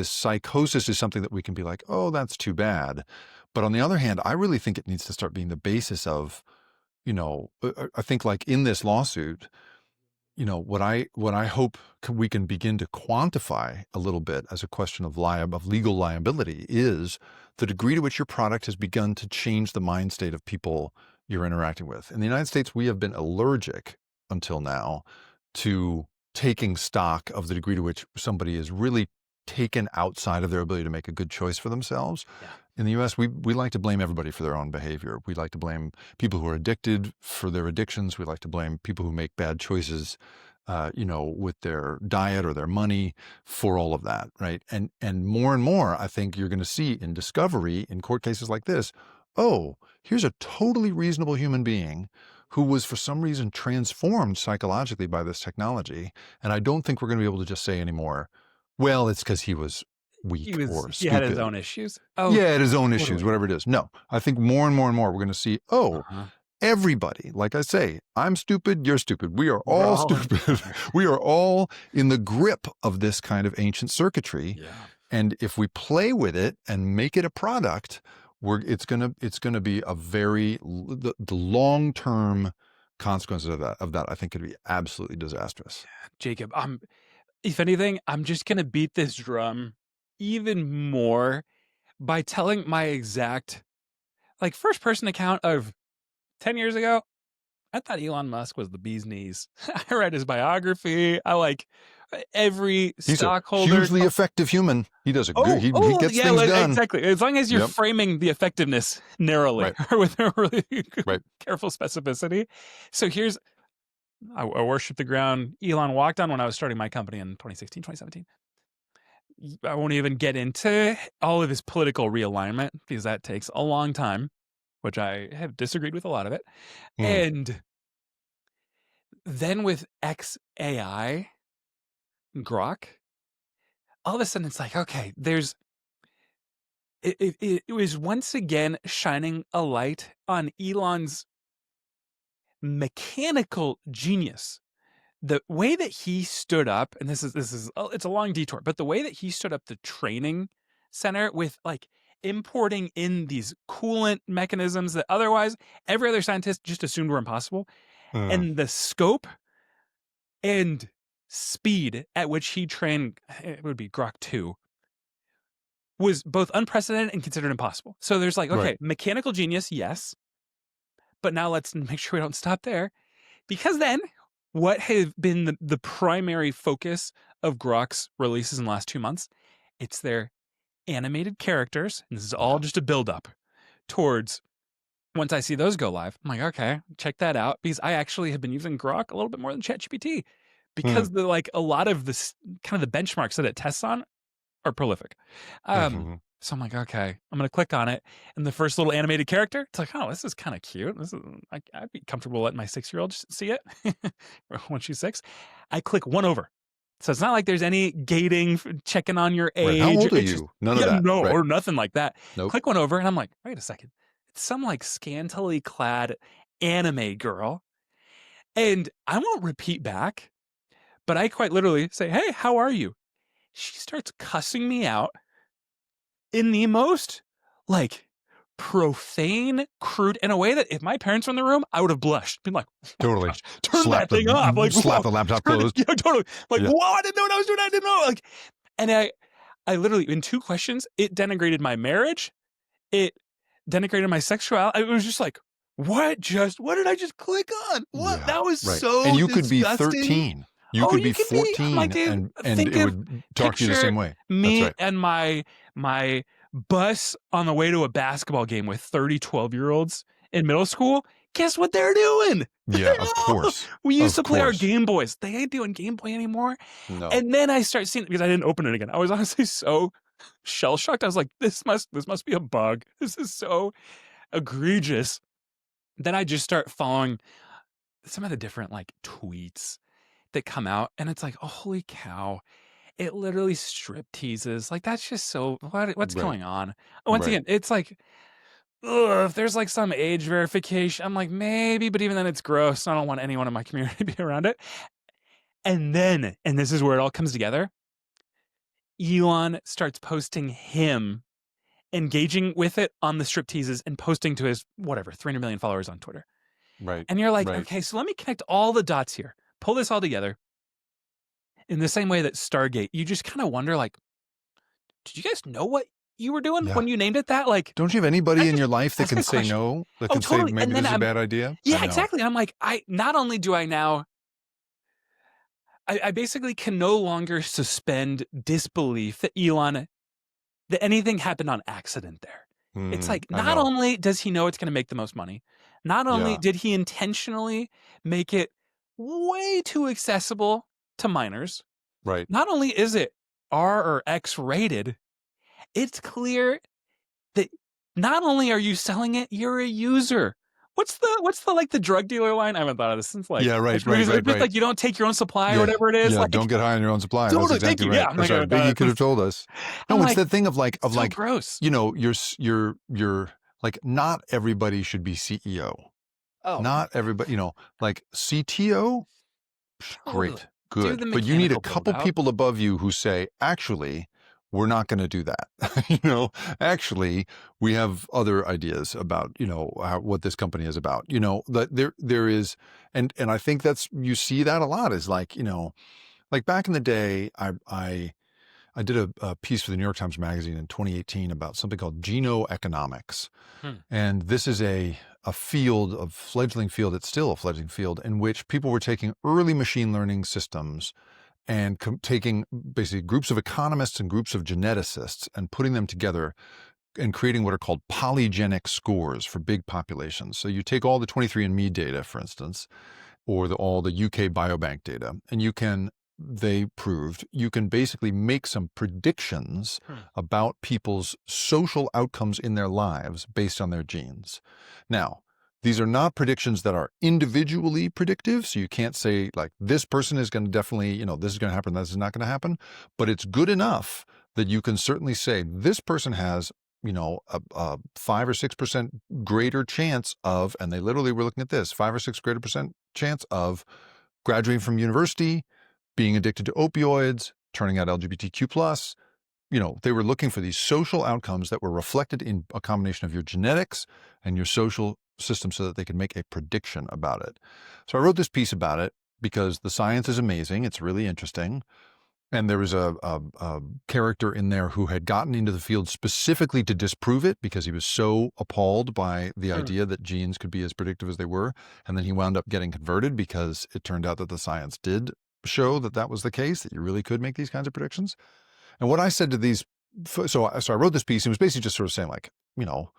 psychosis is something that we can be like, oh, that's too bad. But on the other hand, I really think it needs to start being the basis of, I think like in this lawsuit, what I hope we can begin to quantify a little bit as a question of legal liability is the degree to which your product has begun to change the mind state of people you're interacting with. In the United States, we have been allergic until now to taking stock of the degree to which somebody is really taken outside of their ability to make a good choice for themselves. Yeah. In the US, we like to blame everybody for their own behavior. We like to blame people who are addicted for their addictions. We like to blame people who make bad choices, with their diet or their money for all of that, right? And more, I think you're going to see in discovery in court cases like this, oh, here's a totally reasonable human being who was for some reason transformed psychologically by this technology. And I don't think we're going to be able to just say anymore, well, it's because he was weak or He had his stupid. own issues. Oh, Yeah, his own issues, totally. whatever it is. No, I think more and more we're going to see, oh, Uh-huh. everybody, like I say, I'm stupid, you're stupid. We are We're all all in stupid. together. We are all in the grip of this kind of ancient circuitry. Yeah. And if we play with it and make it a product, it's gonna be a the long-term consequences of that I think could be absolutely disastrous. Jacob, if anything, I'm just gonna beat this drum even more by telling my exact first person account of 10 years ago. I thought Elon Musk was the bee's knees. I read his biography. I like every He's a stockholder. hugely effective human. He does a good. He gets yeah, things done. exactly. As long as you're Yep. framing the effectiveness narrowly Right. or with a really Right. careful specificity. So I worship the ground Elon walked on when I was starting my company in 2016, 2017. I won't even get into all of his political realignment because that takes a long time, which I have disagreed with a lot of it. And then with XAI, Grok, all of a sudden it's like, okay, it was once again shining a light on Elon's mechanical genius. The way that he stood up, and it's a long detour, but the way that he stood up the training center with importing in these coolant mechanisms that otherwise every other scientist just assumed were impossible, and the scope and speed at which he trained, it would be Grok 2, was both unprecedented and considered impossible. So there's mechanical genius, yes, but now let's make sure we don't stop there, because then what has been the primary focus of Grok's releases in the last 2 months, it's their animated characters, and this is all just a build-up towards once I see those go live, I'm like, okay, check that out, because I actually have been using Grok a little bit more than ChatGPT, because a lot of this kind of the benchmarks that it tests on are prolific. So I'm like, okay, I'm going to click on it. And the first little animated character, it's like, oh, this is kind of cute. I'd be comfortable letting my 6-year-old see it when she's 6. I click one over. So it's not like there's any gating, checking on your age. Right. How old are It's you? just, None of that. No, right. or nothing like that. Nope. Click one over and I'm like, wait a second. It's some scantily clad anime girl. And I won't repeat back, but I quite literally say, hey, how are you? She starts cussing me out in the most profane, crude, in a way that if my parents were in the room, I would have blushed. Been like, oh totally. Gosh, turn that thing off. Slap the laptop closed. Yeah, totally. Whoa, I didn't know what I was doing. I didn't know. And I literally, in 2 questions, it denigrated my marriage. It denigrated my sexuality. It was just like, what did I just click on? What? Yeah, That was right. so And you disgusting. could be 13. You could be 14 and it would talk to you the same way. Me That's right. and my bus on the way to a basketball game with 30 12-year-olds in middle school. Guess what they're doing? Yeah, of course. We used to play our Game Boys. They ain't doing Game Boy anymore. No. And then I start seeing it because I didn't open it again. I was honestly so shell shocked. I was like, this must be a bug. This is so egregious. Then I just start following some of the different tweets that come out, and it's like, oh, holy cow, it literally strip teases. That's just so what's going on? Once again, it's like if there's like some age verification, I'm like, maybe, but even then it's gross. I don't want anyone in my community to be around it. And then, and this is where it all comes together, Elon starts posting him engaging with it on the stripteases and posting to his, whatever, 300 million followers on Twitter. Right. And you're like, Right. okay, so let me connect all the dots here, pull this all together. In the same way that Stargate, you just kind of wonder, like, did you guys know what you were doing Yeah. when you named it that? Like, Don't you have anybody in your life that ask can a say question. no? That Oh, can totally. say maybe And then this is a bad idea? yeah, exactly. I'm like, not only do I now, I basically can no longer suspend disbelief that that anything happened on accident there. It's like, I not know. only does he know it's going to make the most money, not only Yeah. did he intentionally make it way too accessible to minors, Right. not only is it R or X rated, it's clear that not only are you selling it, you're a user. What's the like the drug dealer line? I haven't thought of this since like Yeah, right. Like you don't take your own supply or Yeah. whatever it is. Yeah, Like, don't get high on your own supply. totally, That's exactly thank you. right. Yeah, I'm That's like, right. Biggie could have told us. I'm No, it's like, that thing of like so gross. you know, you're like, not everybody should be CEO. Oh, Not everybody, you know, like CTO, totally. great, Do good. the But you need a mechanical couple build-out. people above you who say, actually, we're not going to do that. You know, actually, we have other ideas about, you know, what this company is about. You know, that there is, and I think you see that a lot is like, you know, like back in the day, I did a piece for the New York Times Magazine in 2018 about something called genoeconomics. And this is a fledgling field, it's still a fledgling field, in which people were taking early machine learning systems and taking basically groups of economists and groups of geneticists and putting them together and creating what are called polygenic scores for big populations. So you take all the 23andMe data, for instance, or all the UK Biobank data, and they proved you can basically make some predictions about people's social outcomes in their lives based on their genes. Now, these are not predictions that are individually predictive, so you can't say like this person is going to definitely, you know, this is going to happen, this is not going to happen, but it's good enough that you can certainly say this person has, you know, a 5 or 6% greater chance of, and they literally were looking at this, 5 or 6 greater percent chance of graduating from university, being addicted to opioids, turning out LGBTQ+. You know, they were looking for these social outcomes that were reflected in a combination of your genetics and your social system so that they could make a prediction about it. So I wrote this piece about it because the science is amazing. It's really interesting. And there was a character in there who had gotten into the field specifically to disprove it because he was so appalled by the idea that genes could be as predictive as they were. And then he wound up getting converted because it turned out that the science did show that that was the case, that you really could make these kinds of predictions. And what I said to these, so I wrote this piece, and it was basically just sort of saying like, you know,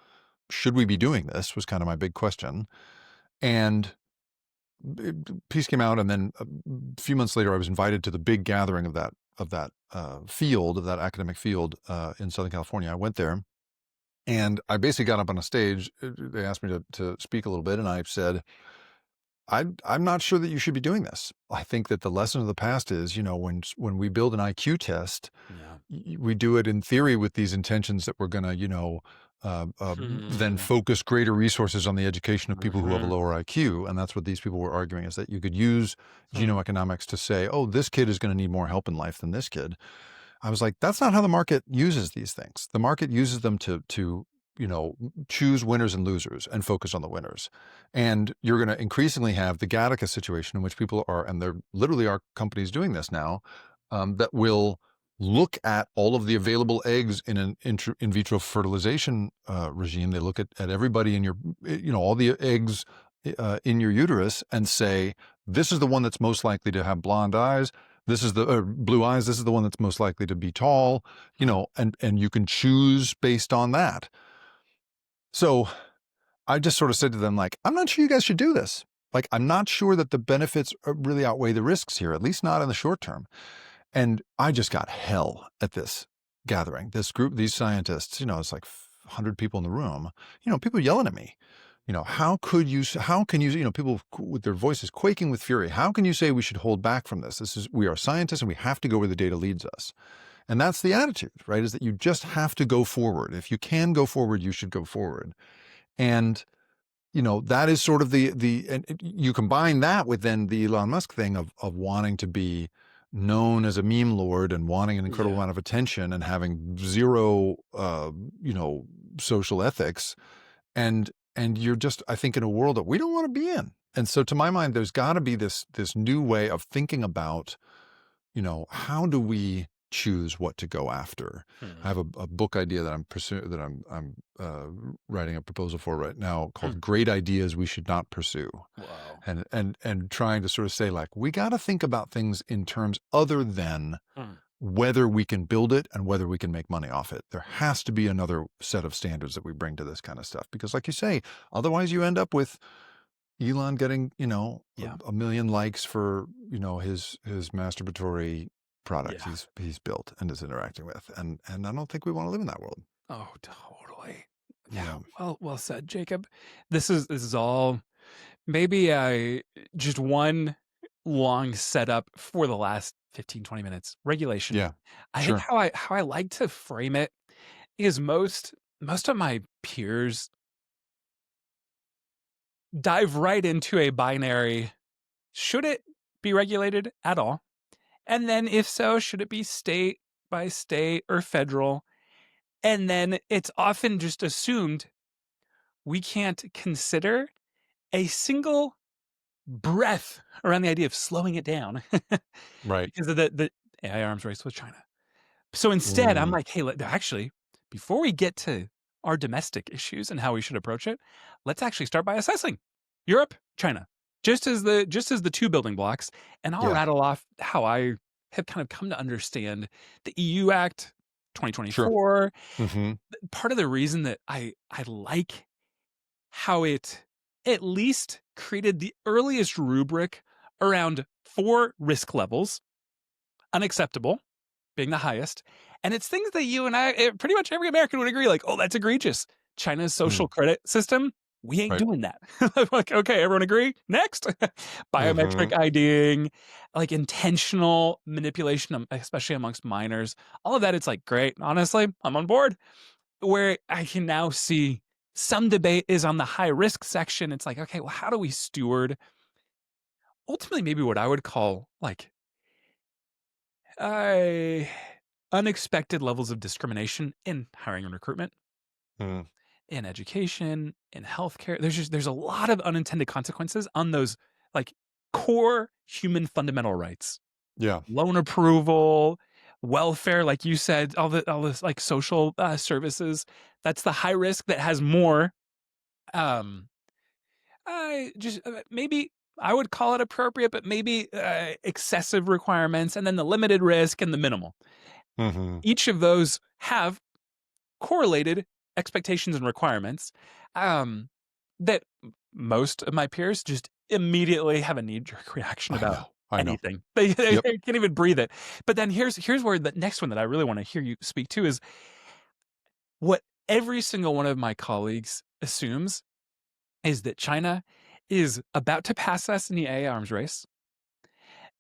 should we be doing this was kind of my big question. And piece came out, and then a few months later, I was invited to the big gathering of that field, of that academic field in Southern California. I went there, and I basically got up on a stage. They asked me to speak a little bit, and I said, I'm not sure that you should be doing this. I think that the lesson of the past is, you know, when we build an IQ test, we do it in theory with these intentions that we're going to, you know, then focus greater resources on the education of people who have a lower IQ. And that's what these people were arguing, is that you could use genoeconomics to say, oh, this kid is going to need more help in life than this kid. I was like, that's not how the market uses these things. The market uses them to you know, choose winners and losers and focus on the winners. And you're going to increasingly have the Gattaca situation in which people are, and there literally are companies doing this now, that will look at all of the available eggs in an in vitro fertilization regime. They look at everybody in your, you know, all the eggs in your uterus and say, this is the one that's most likely to have blonde eyes. This is the blue eyes. This is the one that's most likely to be tall, you know, and you can choose based on that. So I just sort of said to them, like, I'm not sure you guys should do this. Like, I'm not sure that the benefits really outweigh the risks here, at least not in the short term. And I just got hell at this gathering. This group, these scientists, you know, it's like 100 people in the room, you know, people yelling at me. You know, how can you, you know, people with their voices quaking with fury, how can you say we should hold back from this? We are scientists and we have to go where the data leads us. And that's the attitude, right? Is that you just have to go forward. If you can go forward, you should go forward. And that is sort of and you combine that with then the Elon Musk thing of wanting to be known as a meme lord and wanting an incredible Yeah. amount of attention and having zero, social ethics. And you're just, I think, in a world that we don't want to be in. And so to my mind, there's got to be this new way of thinking about, how do we choose what to go after? I Hmm. have a book idea that I'm pursuing, that I'm writing a proposal for right now, Hmm. called "Great Ideas We Should Not Pursue," Whoa. and trying to sort of say, like, we got to think about things in terms other than Hmm. whether we can build it and whether we can make money off it. There has to be another set of standards that we bring to this kind of stuff, because, like you say, otherwise you end up with Elon getting, Yeah. a million likes for, his masturbatory product Yeah. he's built and is interacting with. And I don't think we want to live in that world. Oh, totally. Yeah. Yeah. Well said, Jacob. This is all maybe just one long setup for the last 15, 20 minutes. Regulation. Yeah. I think Sure. how I like to frame it is most of my peers dive right into a binary. Should it be regulated at all? And then if so, should it be state by state or federal? And then it's often just assumed we can't consider a single breath around the idea of slowing it down Right. because of the AI arms race with China. So instead, I'm Mm, like, hey, actually, before we get to our domestic issues and how we should approach it, let's actually start by assessing Europe, China, just as the two building blocks, and I'll yeah. rattle off how I have kind of come to understand the EU Act Sure. 2024. Hmm. Part of the reason that I like how it at least created the earliest rubric around 4 risk levels, unacceptable being the highest. And it's things that you and pretty much every American would agree, like, oh, that's egregious. China's social Mm, credit system, we ain't right. doing that. Like, okay, everyone agree? Next. Hmm. Biometric IDing, like intentional manipulation, especially amongst minors. All of that, it's like, great. Honestly, I'm on board. Where I can now see some debate is on the high risk section. It's like, okay, well, how do we steward ultimately maybe what I would call like uh, unexpected levels of discrimination in hiring and recruitment, Mm, in education, in healthcare. There's a lot of unintended consequences on those like core human fundamental rights. yeah. Loan approval, welfare, like you said, all this like social services. That's the high risk that has more. Um, I just maybe I would call it appropriate, but maybe excessive requirements, and then the limited risk and the minimal. Hmm. Each of those have correlated expectations and requirements that most of my peers just immediately have a knee-jerk reaction I about know. I know. anything. They Yep. can't even breathe it. But then here's where the next one that I really want to hear you speak to is what every single one of my colleagues assumes is that China is about to pass us in the AI arms race,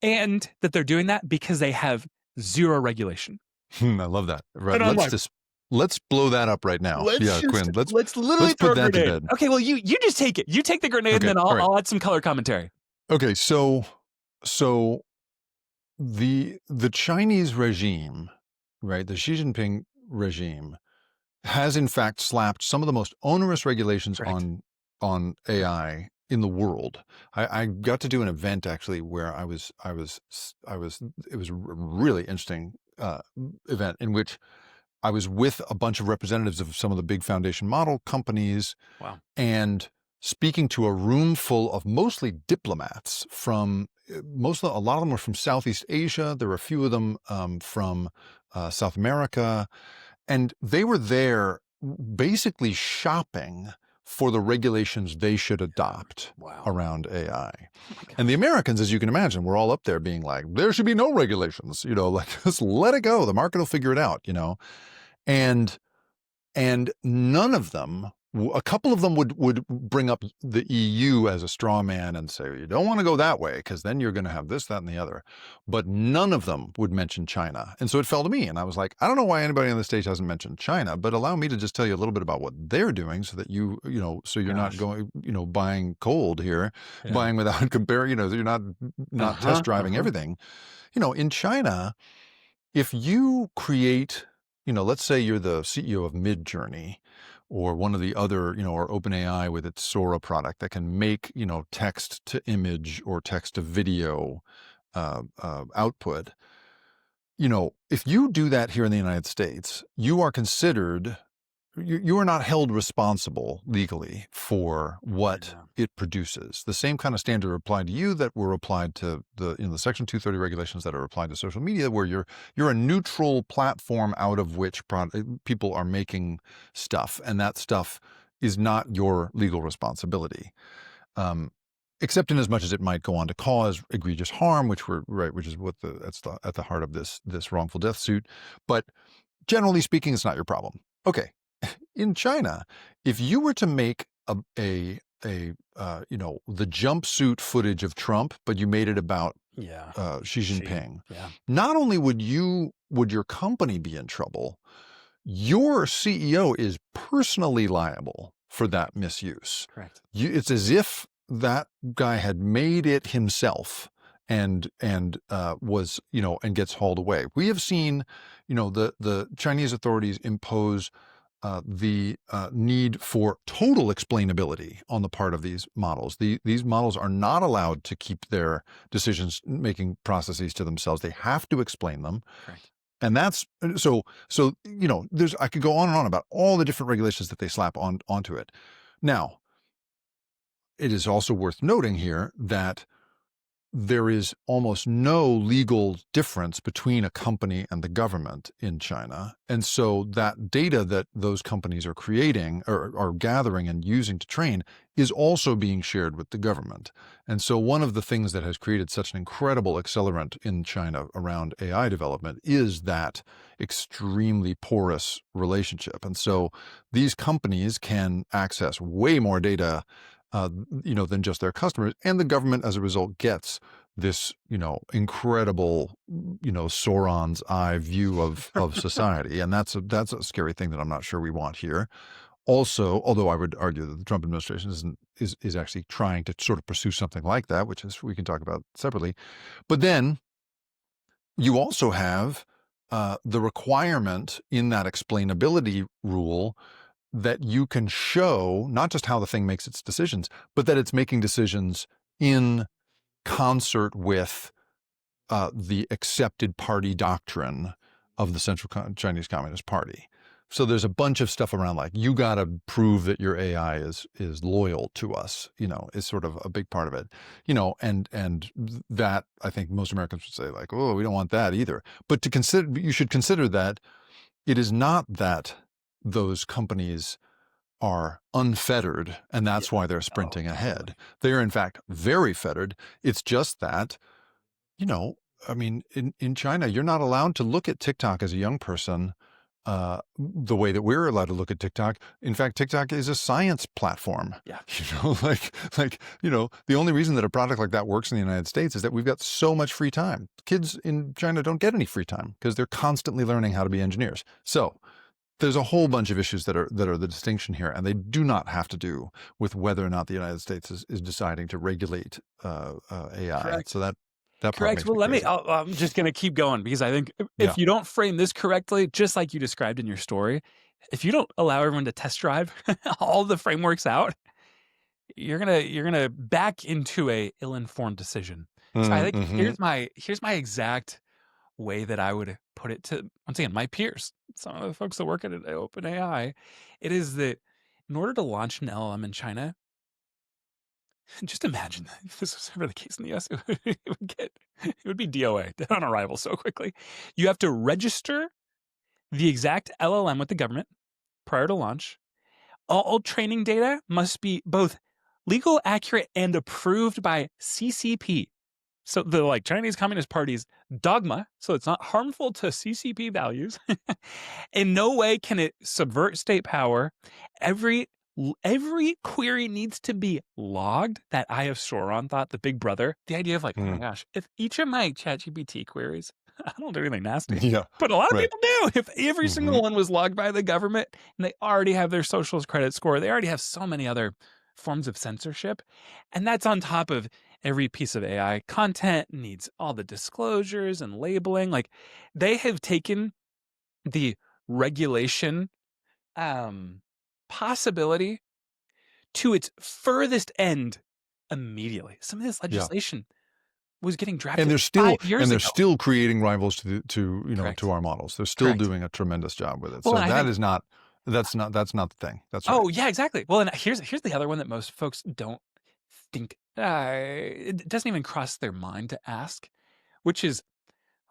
and that they're doing that because they have zero regulation. I love that. Right. And I'm like, Let's blow that up right now. Yeah, Quinn. let's literally Let's throw put a that to grenade. bed. Okay, well you just take it. You take the grenade, and Okay. then All right. I'll add some color commentary. Okay. So the Chinese regime, right? The Xi Jinping regime has in fact slapped some of the most onerous regulations Correct. on AI in the world. I got to do an event actually where it was a really interesting event in which I was with a bunch of representatives of some of the big foundation model companies Wow. and speaking to a room full of mostly diplomats from a lot of them were from Southeast Asia. There were a few of them from South America, and they were there basically shopping for the regulations they should adopt Wow. around AI. Oh my And the gosh. Americans, as you can imagine, were all up there being like, there should be no regulations, like just let it go. The market will figure it out, and none of them A couple of them would bring up the EU as a straw man and say, you don't want to go that way because then you're going to have this, that, and the other. But none of them would mention China. And so it fell to me. And I was like, I don't know why anybody on the stage hasn't mentioned China, but allow me to just tell you a little bit about what they're doing so that so you're not going, buying cold here, buying without comparing, you're not test driving everything. In China, if you create, let's say you're the CEO of Midjourney or one of the other, or OpenAI with its Sora product that can make, text to image or text to video output. If you do that here in the United States, you are considered, you are not held responsible legally for what it produces. The same kind of standard are applied to you that were applied to the Section 230 regulations that are applied to social media, where you're a neutral platform out of which people are making stuff, and that stuff is not your legal responsibility. Except in as much as it might go on to cause egregious harm, which is what that's at the heart of this wrongful death suit. But generally speaking, it's not your problem. Okay. In China, if you were to make the jumpsuit footage of Trump, but you made it about Xi Jinping, not only would your company be in trouble, your CEO is personally liable for that misuse. Correct. It's as if that guy had made it himself and was, and gets hauled away. We have seen, the Chinese authorities impose the need for total explainability on the part of these models. These models are not allowed to keep their decision-making processes to themselves. They have to explain them. Correct. And that's so I could go on and on about all the different regulations that they slap onto it. Now, it is also worth noting here that there is almost no legal difference between a company and the government in China. And so that data that those companies are creating or are gathering and using to train is also being shared with the government. And so one of the things that has created such an incredible accelerant in China around AI development is that extremely porous relationship. And so these companies can access way more data than just their customers. And the government, as a result, gets this, incredible, Sauron's eye view of society. And that's a scary thing that I'm not sure we want here. Also, although I would argue that the Trump administration is actually trying to sort of pursue something like that, which we can talk about separately. But then you also have the requirement in that explainability rule that you can show not just how the thing makes its decisions, but that it's making decisions in concert with the accepted party doctrine of the Central Chinese Communist Party. So there's a bunch of stuff around like, you got to prove that your AI is loyal to us, is sort of a big part of it, and that I think most Americans would say like, oh, we don't want that either. But you should consider that it is not that those companies are unfettered, and that's why they're sprinting ahead. They are, in fact, very fettered. It's just that, in China, you're not allowed to look at TikTok as a young person the way that we're allowed to look at TikTok. In fact, TikTok is a science platform. Yeah. The only reason that a product like that works in the United States is that we've got so much free time. Kids in China don't get any free time because they're constantly learning how to be engineers. So there's a whole bunch of issues that are the distinction here, and they do not have to do with whether or not the United States is deciding to regulate AI. Correct. So that part Correct. makes me crazy. I'm just going to keep going because I think if you don't frame this correctly, just like you described in your story, if you don't allow everyone to test drive all the frameworks out, you're gonna back into a ill-informed decision. So I think here's my exact way that I would put it to, once again, my peers, some of the folks that work at OpenAI. It is that in order to launch an LLM in China, just imagine if this was ever the case in the US, it would be DOA, dead on arrival, so quickly. You have to register the exact LLM with the government prior to launch. All training data must be both legal, accurate, and approved by CCP. So the Chinese Communist Party's dogma, so it's not harmful to CCP values. In no way can it subvert state power. Every every query needs to be logged. That Eye of Sauron thought, the big brother, the idea of like, oh my Mm. gosh, if each of my ChatGPT queries, I don't do anything nasty, Yeah. but a lot of Right. people do. If every Hmm. single one was logged by the government and they already have their socials credit score, they already have so many other forms of censorship. And that's on top of every piece of AI content needs all the disclosures and labeling. Like they have taken the regulation possibility to its furthest end immediately. Some of this Yeah. legislation was getting And drafted they're 5 still years ago. creating rivals Correct. to our models. They're still Correct. doing a tremendous job with it. Well, So and I that think is not that's not the thing. That's right. oh, yeah, exactly. Well, and here's the other one that most folks don't think, it doesn't even cross their mind to ask, which is,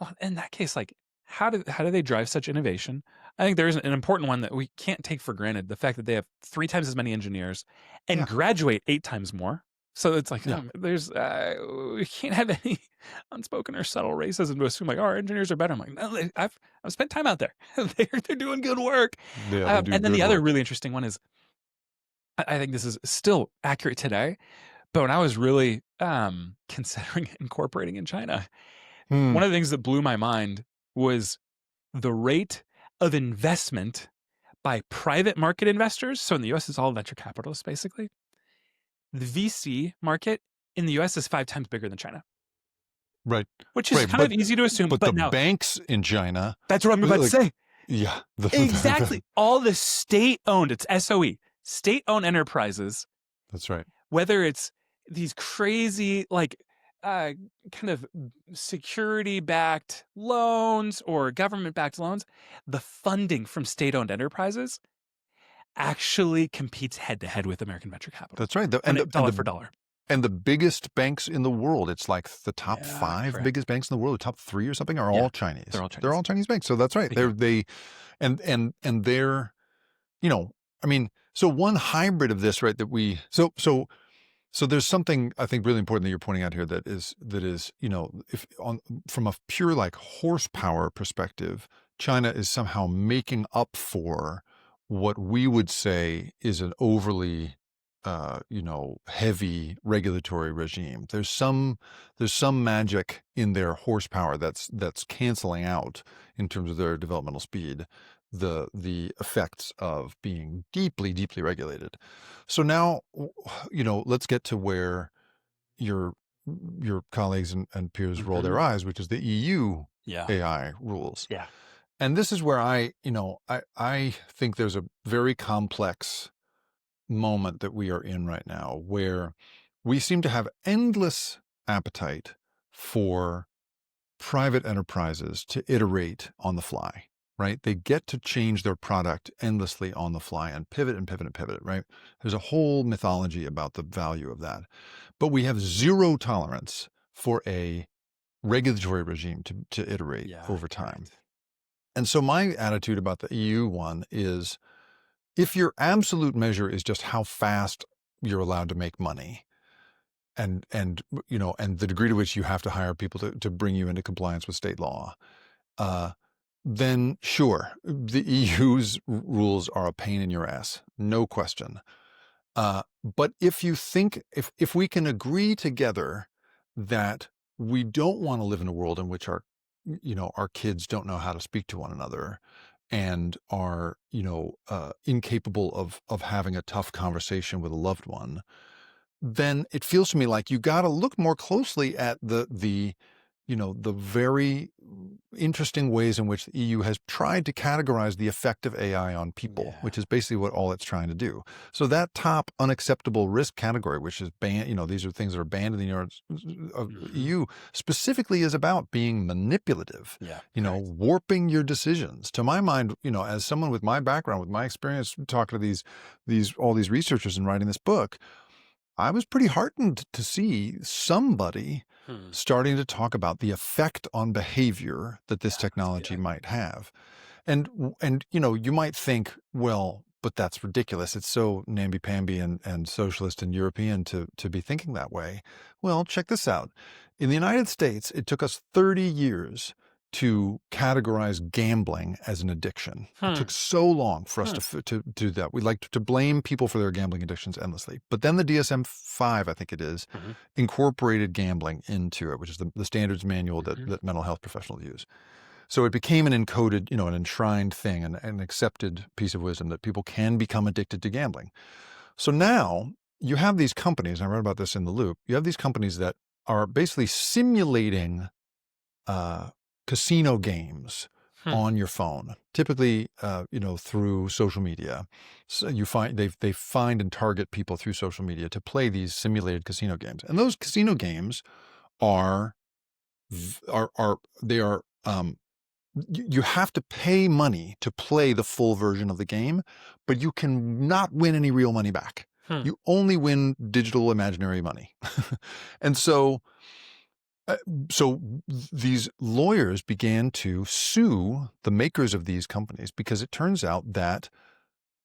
well, in that case, like, how do they drive such innovation? I think there is an important one that we can't take for granted, the fact that they have 3 times as many engineers and Yeah. graduate 8 times more. So it's like, Yeah. there's, we can't have any unspoken or subtle racism to assume like, "Oh, our engineers are better." I'm like, "No, I've spent time out there. They're doing good work." Yeah, they do And then good the other work. really interesting one is, I think this is still accurate today, but when I was really, considering incorporating in China, Hmm. one of the things that blew my mind was the rate of investment by private market investors. So in the US, it's all venture capitalists, basically. The VC market in the US is 5 times bigger than China, Right. which is Right. kind of easy to assume. But the But now banks in China, that's what I'm about to like, say. yeah, Exactly. All the state owned, it's SOE, state owned enterprises, that's right. whether it's these crazy, like, uh, kind of security backed loans or government backed loans, the funding from state owned enterprises actually competes head to head with American venture capital. That's right. Dollar for dollar. And the biggest banks in the world, it's like the top Yeah, 5 correct. biggest banks in the world, the top 3 or something are Yeah, all Chinese. they're all They're Chinese. all Chinese banks. So that's right. Big They're deal. they and they're, you know, I mean, so one hybrid of this, right, that we so there's something I think really important that you're pointing out here that is, you know, if on from a pure like horsepower perspective, China is somehow making up for what we would say is an overly you know, heavy regulatory regime. There's some magic in their horsepower that's canceling out in terms of their developmental speed the effects of being deeply, deeply regulated. So now, you know, let's get to where your colleagues and peers roll their Mhm. eyes, which is the EU Yeah. AI rules. Yeah. And this is where I think there's a very complex moment that we are in right now where we seem to have endless appetite for private enterprises to iterate on the fly, right? They get to change their product endlessly on the fly and pivot and pivot and pivot, right? There's a whole mythology about the value of that. But we have zero tolerance for a regulatory regime to iterate Yeah. over time. Correct. And so my attitude about the EU one is, if your absolute measure is just how fast you're allowed to make money and you know, and the degree to which you have to hire people to bring you into compliance with state law, uh, then sure, the EU's rules are a pain in your ass, no question. But if you think, if we can agree together that we don't want to live in a world in which you know, our kids don't know how to speak to one another and are, you know, incapable of having a tough conversation with a loved one, then it feels to me like you got to look more closely at the you know, the very interesting ways in which the EU has tried to categorize the effect of AI on people, Yeah. which is basically what all it's trying to do. So that top unacceptable risk category, which is banned, you know, these are things that are banned in the Mhm. EU, specifically is about being manipulative, Yeah. you know, Correct. warping your decisions. To my mind, you know, as someone with my background, with my experience talking to all these researchers and writing this book, I was pretty heartened to see somebody Hmm. starting to talk about the effect on behavior that this Yeah. That's a good technology idea. might have. And you know, you might think, well, but that's ridiculous. It's so namby-pamby and socialist and European to be thinking that way. Well, check this out. In the United States, it took us 30 years to categorize gambling as an addiction. It took so long for us to do that. We like to blame people for their gambling addictions endlessly. But then the DSM-5, I think it is, incorporated gambling into it, which is the standards manual that mental health professionals use. So it became an encoded, an enshrined thing, an accepted piece of wisdom that people can become addicted to gambling. So now you have these companies, and I read about this in The Loop, you have these companies that are basically simulating casino games on your phone, typically, through social media. So you find they find and target people through social media to play these simulated casino games, and those casino games you have to pay money to play the full version of the game, but you can not win any real money back. You only win digital imaginary money, and so these lawyers began to sue the makers of these companies because it turns out that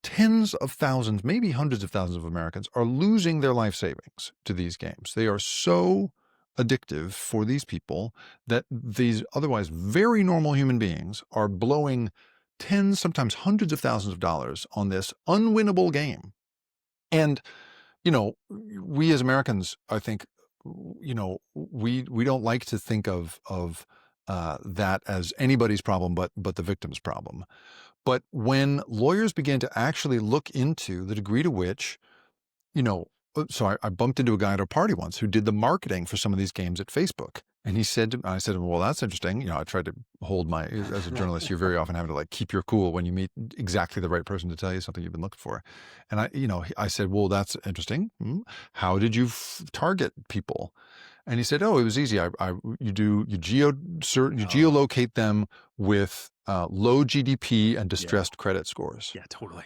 tens of thousands, maybe hundreds of thousands of Americans are losing their life savings to these games. They are so addictive for these people that these otherwise very normal human beings are blowing tens, sometimes hundreds of thousands of dollars on this unwinnable game. And, we as Americans, I think, we don't like to think of that as anybody's problem but the victim's problem. But when lawyers began to actually look into the degree to which, so I bumped into a guy at a party once who did the marketing for some of these games at Facebook. And I said, well, that's interesting. I tried to hold as a journalist, you're very often having to keep your cool when you meet exactly the right person to tell you something you've been looking for. And I said, well, that's interesting. How did you target people? And he said, oh, it was easy. You geolocate them with low GDP and distressed credit scores. Yeah, totally.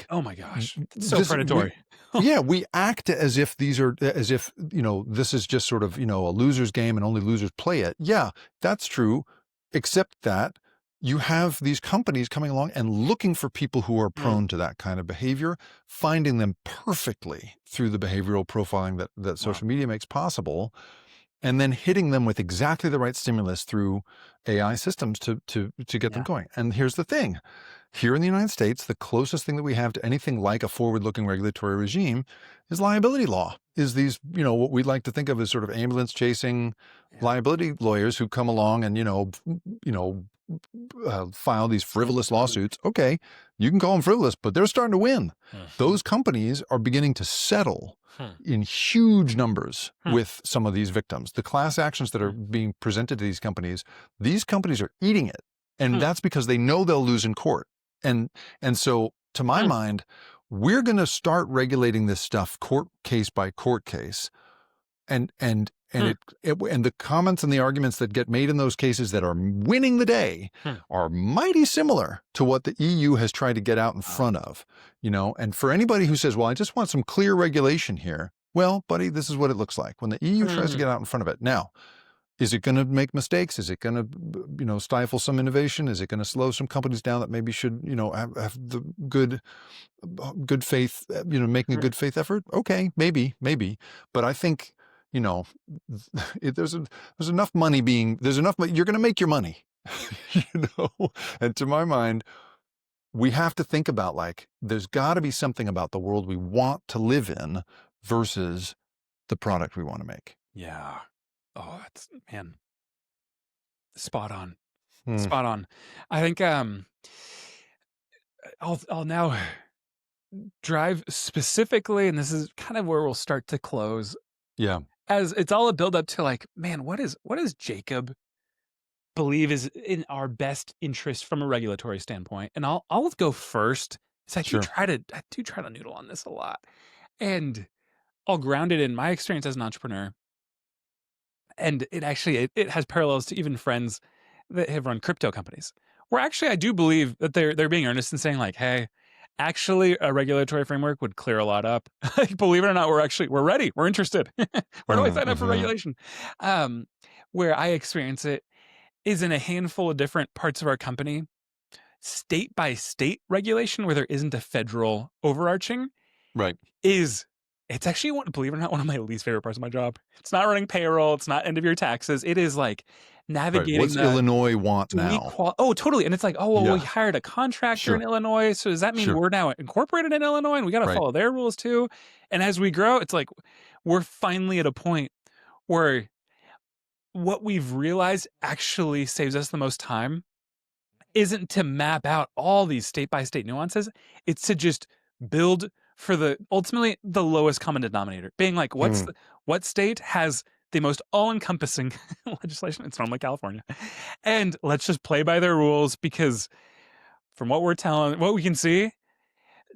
Oh my gosh, it's so predatory. We act as if this is just sort of, a loser's game and only losers play it. Yeah, that's true. Except that you have these companies coming along and looking for people who are prone to that kind of behavior, finding them perfectly through the behavioral profiling that social media makes possible, and then hitting them with exactly the right stimulus through AI systems to get them going. And here's the thing. Here in the United States, the closest thing that we have to anything like a forward-looking regulatory regime is liability law, is these, what we like to think of as sort of ambulance-chasing liability lawyers who come along and, file these frivolous lawsuits. Okay, you can call them frivolous, but they're starting to win. Those companies are beginning to settle in huge numbers with some of these victims. The class actions that are being presented to these companies are eating it. And that's because they know they'll lose in court. And so, to my mind, we're going to start regulating this stuff court case by court case, and the comments and the arguments that get made in those cases that are winning the day are mighty similar to what the EU has tried to get out in front of. And for anybody who says, "Well, I just want some clear regulation here," well, buddy, this is what it looks like when the EU tries to get out in front of it. Now, is it going to make mistakes? Is it going to, stifle some innovation? Is it going to slow some companies down that maybe should, have the good faith, making a good faith effort? Okay, maybe. But I think, there's enough money you're going to make your money, And to my mind, we have to think about there's got to be something about the world we want to live in versus the product we want to make. Yeah. Oh, that's, man, spot on. Spot on. I think I'll now drive specifically, and this is kind of where we'll start to close. Yeah. As it's all a build up to man, what does Jacob believe is in our best interest from a regulatory standpoint? And I'll go first. So I do try to noodle on this a lot, and I'll ground it in my experience as an entrepreneur. And it has parallels to even friends that have run crypto companies, where actually I do believe that they're being earnest in saying hey, actually a regulatory framework would clear a lot up. Believe it or not, we're ready. We're interested. Where do I sign up for regulation? Where I experience it is in a handful of different parts of our company, state by state regulation, where there isn't a federal overarching. Right. It's actually, believe it or not, one of my least favorite parts of my job. It's not running payroll. It's not end of year taxes. It is Right. navigating What's the Illinois want do we now? oh, totally. And it's like, oh, well, we Yeah. hired a contractor in Sure. Illinois. So does that mean Sure. we're now incorporated in Illinois and we got to Right. follow their rules too? And as we grow, it's like we're finally at a point where what we've realized actually saves us the most time isn't to map out all these state by state nuances. It's to just build for the ultimately the lowest common denominator, being like, Hmm. what state has the most all encompassing legislation? It's normally California. And let's just play by their rules because from what what we can see,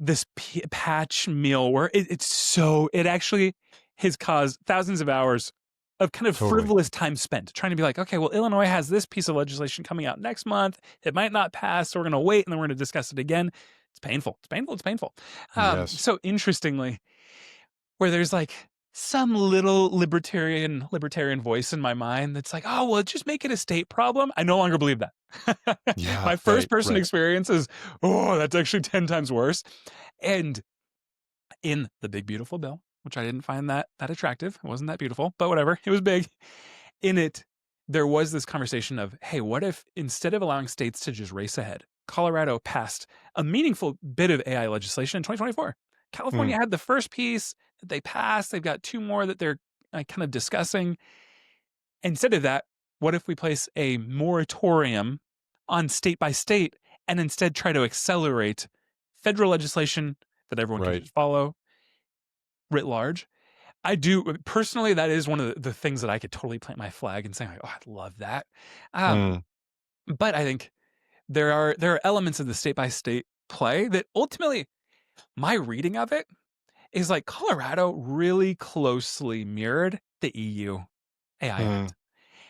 this patch meal where it actually has caused thousands of hours of kind of Totally. frivolous time spent trying to be like, okay, well, Illinois has this piece of legislation coming out next month. It might not pass, so we're going to wait and then we're going to discuss it again. It's painful. It's painful. It's painful. Yes. So interestingly, where there's like some little libertarian voice in my mind that's like, oh, well, just make it a state problem. I no longer believe that. Yeah. My first Right. person Right. experience is, oh, that's actually 10 times worse. And in the big beautiful bill, which I didn't find that attractive, it wasn't that beautiful, but whatever, it was big. In it, there was this conversation of, hey, what if instead of allowing states to just race ahead, Colorado passed a meaningful bit of AI legislation in 2024. Hmm. California had the first piece that they passed. They've got two more that they're kind of discussing. Instead of that, what if we place a moratorium on state by state and instead try to accelerate federal legislation that everyone can Right. just follow writ large? I do personally. That is one of the things that I could totally plant my flag and say, like, "Oh, I love that." Hmm. But I think there are elements of the state by state play that ultimately, my reading of it is like Colorado really closely mirrored the EU AI Hmm. Act.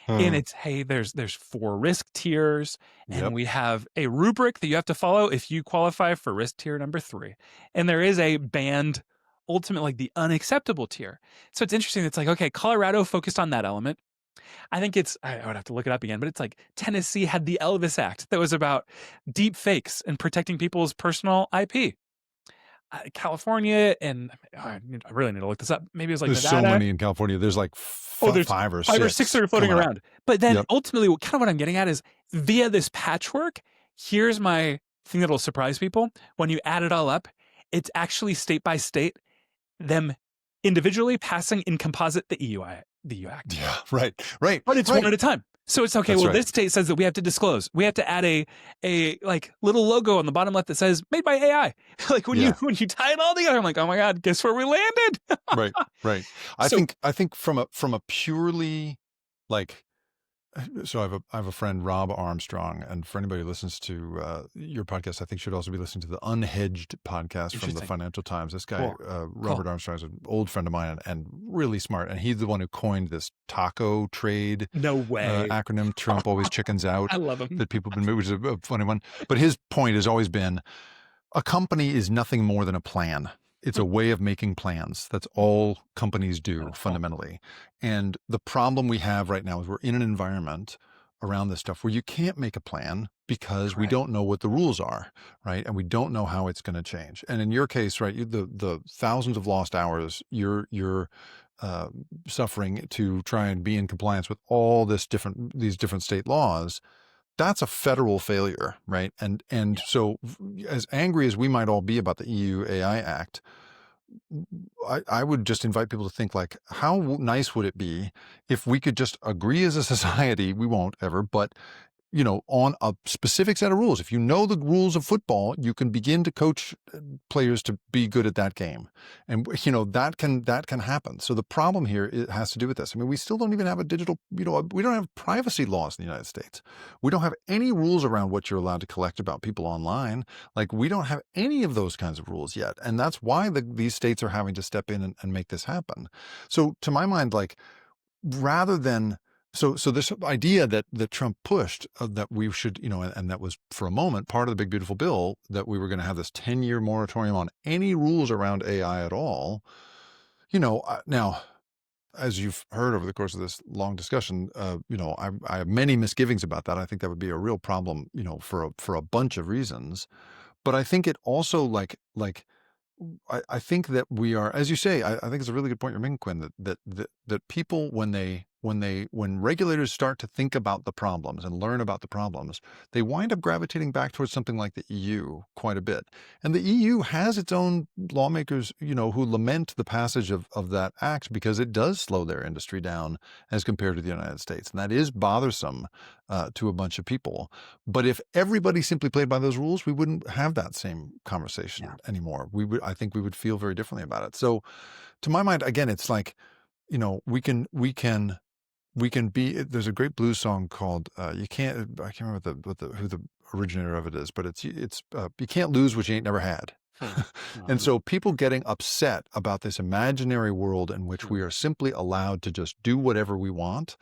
And Hmm. it's, hey, there's 4 risk tiers, and Yep. we have a rubric that you have to follow if you qualify for risk tier number 3. And there is a band, ultimate, like the unacceptable tier. So it's interesting. It's like, okay, Colorado focused on that element. I think I would have to look it up again, but it's like Tennessee had the Elvis Act that was about deep fakes and protecting people's personal IP. California, and I really need to look this up. Maybe it was like There's so Nevada. many in California. There's like Oh, there's five or 5 or 6 six that are floating coming up. around. But then Yep. ultimately, kind of what I'm getting at is via this patchwork, here's my thing that'll surprise people. When you add it all up, it's actually state by state, them individually passing in composite the EU Act. Yeah. Right. Right. But it's one Right. at a time. So it's okay. That's Well, right. this state says that we have to disclose. We have to add a like little logo on the bottom left that says "Made by AI." Like when Yeah. you tie it all together, I'm like, oh my god, guess where we landed? Right. Right. So I think from a purely like so I have a friend, Rob Armstrong, and for anybody who listens to your podcast, I think should also be listening to the Unhedged podcast from the interesting. Financial Times. This guy, Cool. Robert Cool. Armstrong, is an old friend of mine and really smart. And he's the one who coined this taco trade No way. acronym, Trump always chickens out, I love him. that people have been, which is a funny one. But his point has always been a company is nothing more than a plan. It's a way of making plans. That's all companies do Beautiful. fundamentally. And the problem we have right now is we're in an environment around this stuff where you can't make a plan because we Correct. don't know what the rules are, right? And we don't know how it's going to change. And in your case, right, the thousands of lost hours you're suffering to try and be in compliance with all these different state laws, that's a federal failure, right? And Yeah. so as angry as we might all be about the EU AI Act, I would just invite people to think like, how nice would it be if we could just agree as a society, we won't ever, but on a specific set of rules. If you know the rules of football, you can begin to coach players to be good at that game. And, that can happen. So the problem here, it has to do with this. I mean, we still don't even have a digital, we don't have privacy laws in the United States. We don't have any rules around what you're allowed to collect about people online. Like, we don't have any of those kinds of rules yet. And that's why these states are having to step in and make this happen. So to my mind, like, rather than so this idea that Trump pushed, that we should, and that was for a moment part of the big beautiful bill, that we were going to have this 10-year moratorium on any rules around AI at all. Now, as you've heard over the course of this long discussion, I have many misgivings about that. I think that would be a real problem, for a bunch of reasons. But I think it also I think that we are, as you say, I think it's a really good point you're making, Quinn, that people, when they when regulators start to think about the problems and learn about the problems, they wind up gravitating back towards something like the EU quite a bit. And the EU has its own lawmakers, who lament the passage of that act because it does slow their industry down as compared to the United States. And that is bothersome to a bunch of people. But if everybody simply played by those rules, we wouldn't have that same conversation anymore. I think we would feel very differently about it. So to my mind, again, it's like, we can be. There's a great blues song called "You Can't." I can't remember who the originator of it is, but it's you can't lose what you ain't never had. And so people getting upset about this imaginary world in which we are simply allowed to just do whatever we want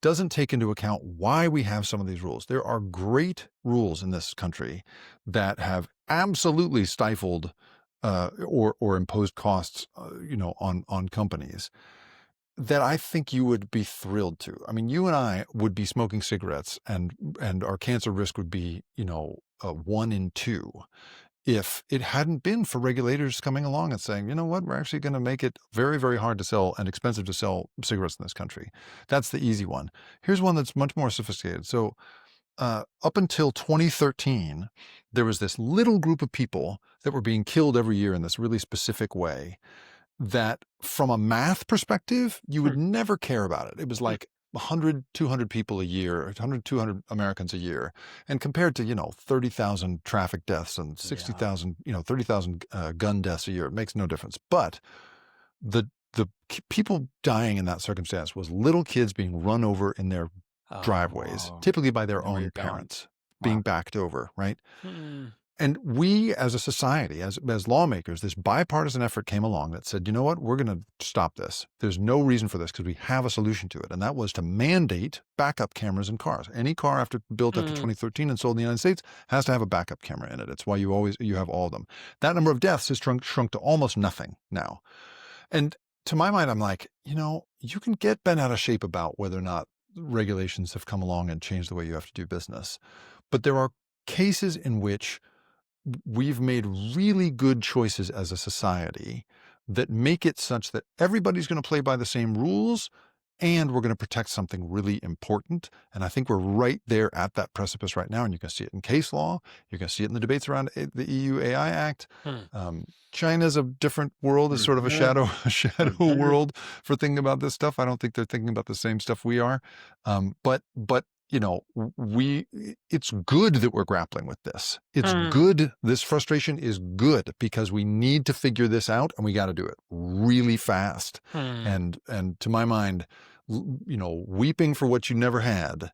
doesn't take into account why we have some of these rules. There are great rules in this country that have absolutely stifled or imposed costs, on companies that I think you would be thrilled to. I mean, you and I would be smoking cigarettes, and our cancer risk would be, 1 in 2, if it hadn't been for regulators coming along and saying, you know what, we're actually going to make it very, very hard to sell and expensive to sell cigarettes in this country. That's the easy one. Here's one that's much more sophisticated. So up until 2013, there was this little group of people that were being killed every year in this really specific way that, from a math perspective, you would never care about it. It was like 100, 200 people a year, 100, 200 Americans a year. And compared to, 30,000 traffic deaths and 60,000, 30,000 gun deaths a year, it makes no difference. But the people dying in that circumstance was little kids being run over in their driveways, typically by their own parents, being backed over, right? And we, as a society, as lawmakers, this bipartisan effort came along that said, you know what, we're going to stop this. There's no reason for this because we have a solution to it. And that was to mandate backup cameras in cars. Any car built after 2013 and sold in the United States has to have a backup camera in it. It's why you have all of them. That number of deaths has shrunk to almost nothing now. And to my mind, I'm like, you can get bent out of shape about whether or not regulations have come along and changed the way you have to do business. But there are cases in which we've made really good choices as a society that make it such that everybody's going to play by the same rules, and we're going to protect something really important. And I think we're right there at that precipice right now. And you can see it in case law. You can see it in the debates around the EU AI Act. China's a different world, is sort of a shadow world for thinking about this stuff. I don't think they're thinking about the same stuff we are. But it's good that we're grappling with this. It's good. This frustration is good because we need to figure this out, and we got to do it really fast. And to my mind, weeping for what you never had.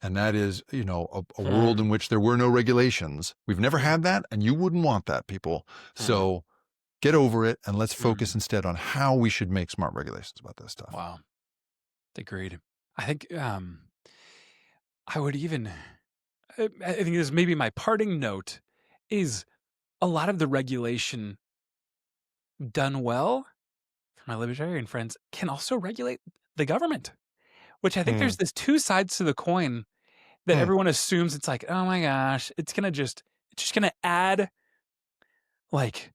And that is, a world in which there were no regulations. We've never had that, and you wouldn't want that, people. So get over it, and let's focus instead on how we should make smart regulations about this stuff. Wow. Agreed. I think I would even, I think this is maybe my parting note, is a lot of the regulation done well, for my libertarian friends, can also regulate the government, which I think there's this two sides to the coin that everyone assumes. It's like, oh my gosh, it's just going to add like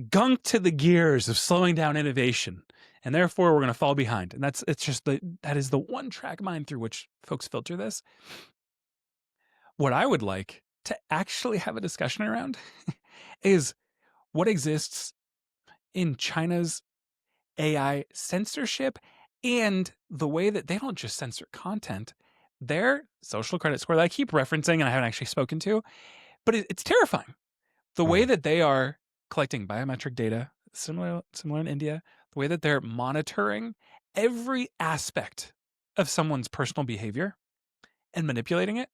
gunk to the gears of slowing down innovation. And therefore we're going to fall behind. And that is the one track mind through which folks filter this. What I would like to actually have a discussion around is what exists in China's AI censorship and the way that they don't just censor content, their social credit score that I keep referencing and I haven't actually spoken to, but it's terrifying. The way that they are collecting biometric data, similar in India, the way that they're monitoring every aspect of someone's personal behavior and manipulating it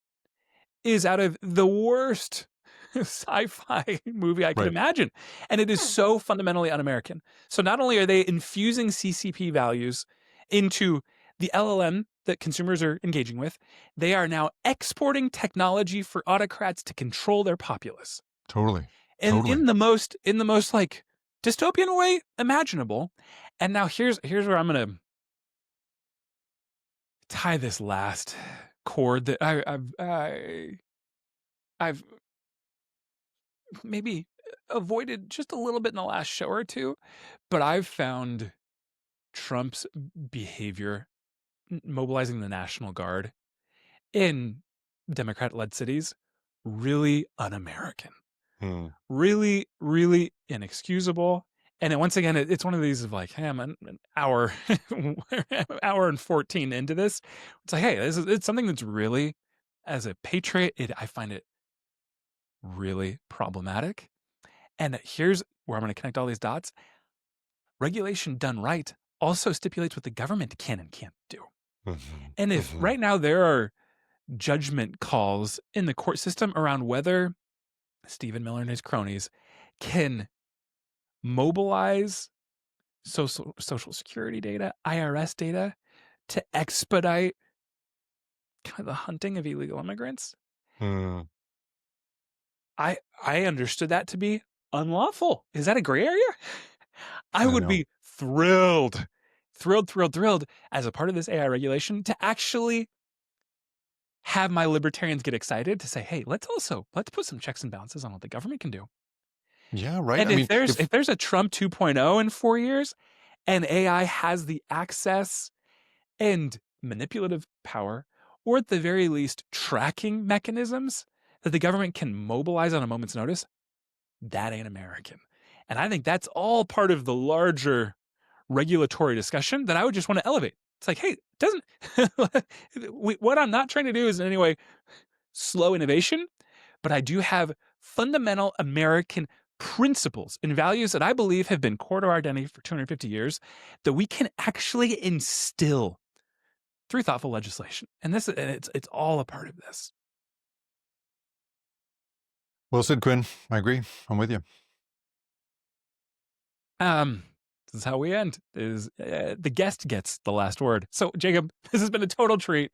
is out of the worst sci-fi movie I could imagine. And it is so fundamentally un-American. So not only are they infusing CCP values into the LLM that consumers are engaging with, they are now exporting technology for autocrats to control their populace. Totally. And in the most like dystopian way imaginable. And now here's where I'm going to tie this last chord that I've maybe avoided just a little bit in the last show or two, but I've found Trump's behavior mobilizing the National Guard in Democrat-led cities really un-American, Hmm. really, really inexcusable. And once again, it's one of these of like, hey, I'm an hour, hour and 14 into this. It's like, hey, it's something that's really, as a patriot, I find it really problematic. And here's where I'm going to connect all these dots. Regulation done right also stipulates what the government can and can't do. Mhm. And if Mhm. right now there are judgment calls in the court system around whether Stephen Miller and his cronies can mobilize social security data, IRS data to expedite kind of the hunting of illegal immigrants, Hmm. I understood that to be unlawful. Is that a gray area? I I would know. be thrilled, thrilled as a part of this AI regulation to actually have my libertarians get excited to say, hey, let's put some checks and balances on what the government can do. Yeah, right. And I mean, if there's a Trump 2.0 in 4 years and AI has the access and manipulative power, or at the very least tracking mechanisms that the government can mobilize on a moment's notice, that ain't American. And I think that's all part of the larger regulatory discussion that I would just want to elevate. It's like, hey, doesn't what I'm not trying to do is in any way slow innovation, but I do have fundamental American principles and values that I believe have been core to our identity for 250 years that we can actually instill through thoughtful legislation. And it's all a part of this. well said, Quinn. I agree. I'm with you. Um, this is how we end. Is the guest gets the last word. So, Jacob, this has been a total treat.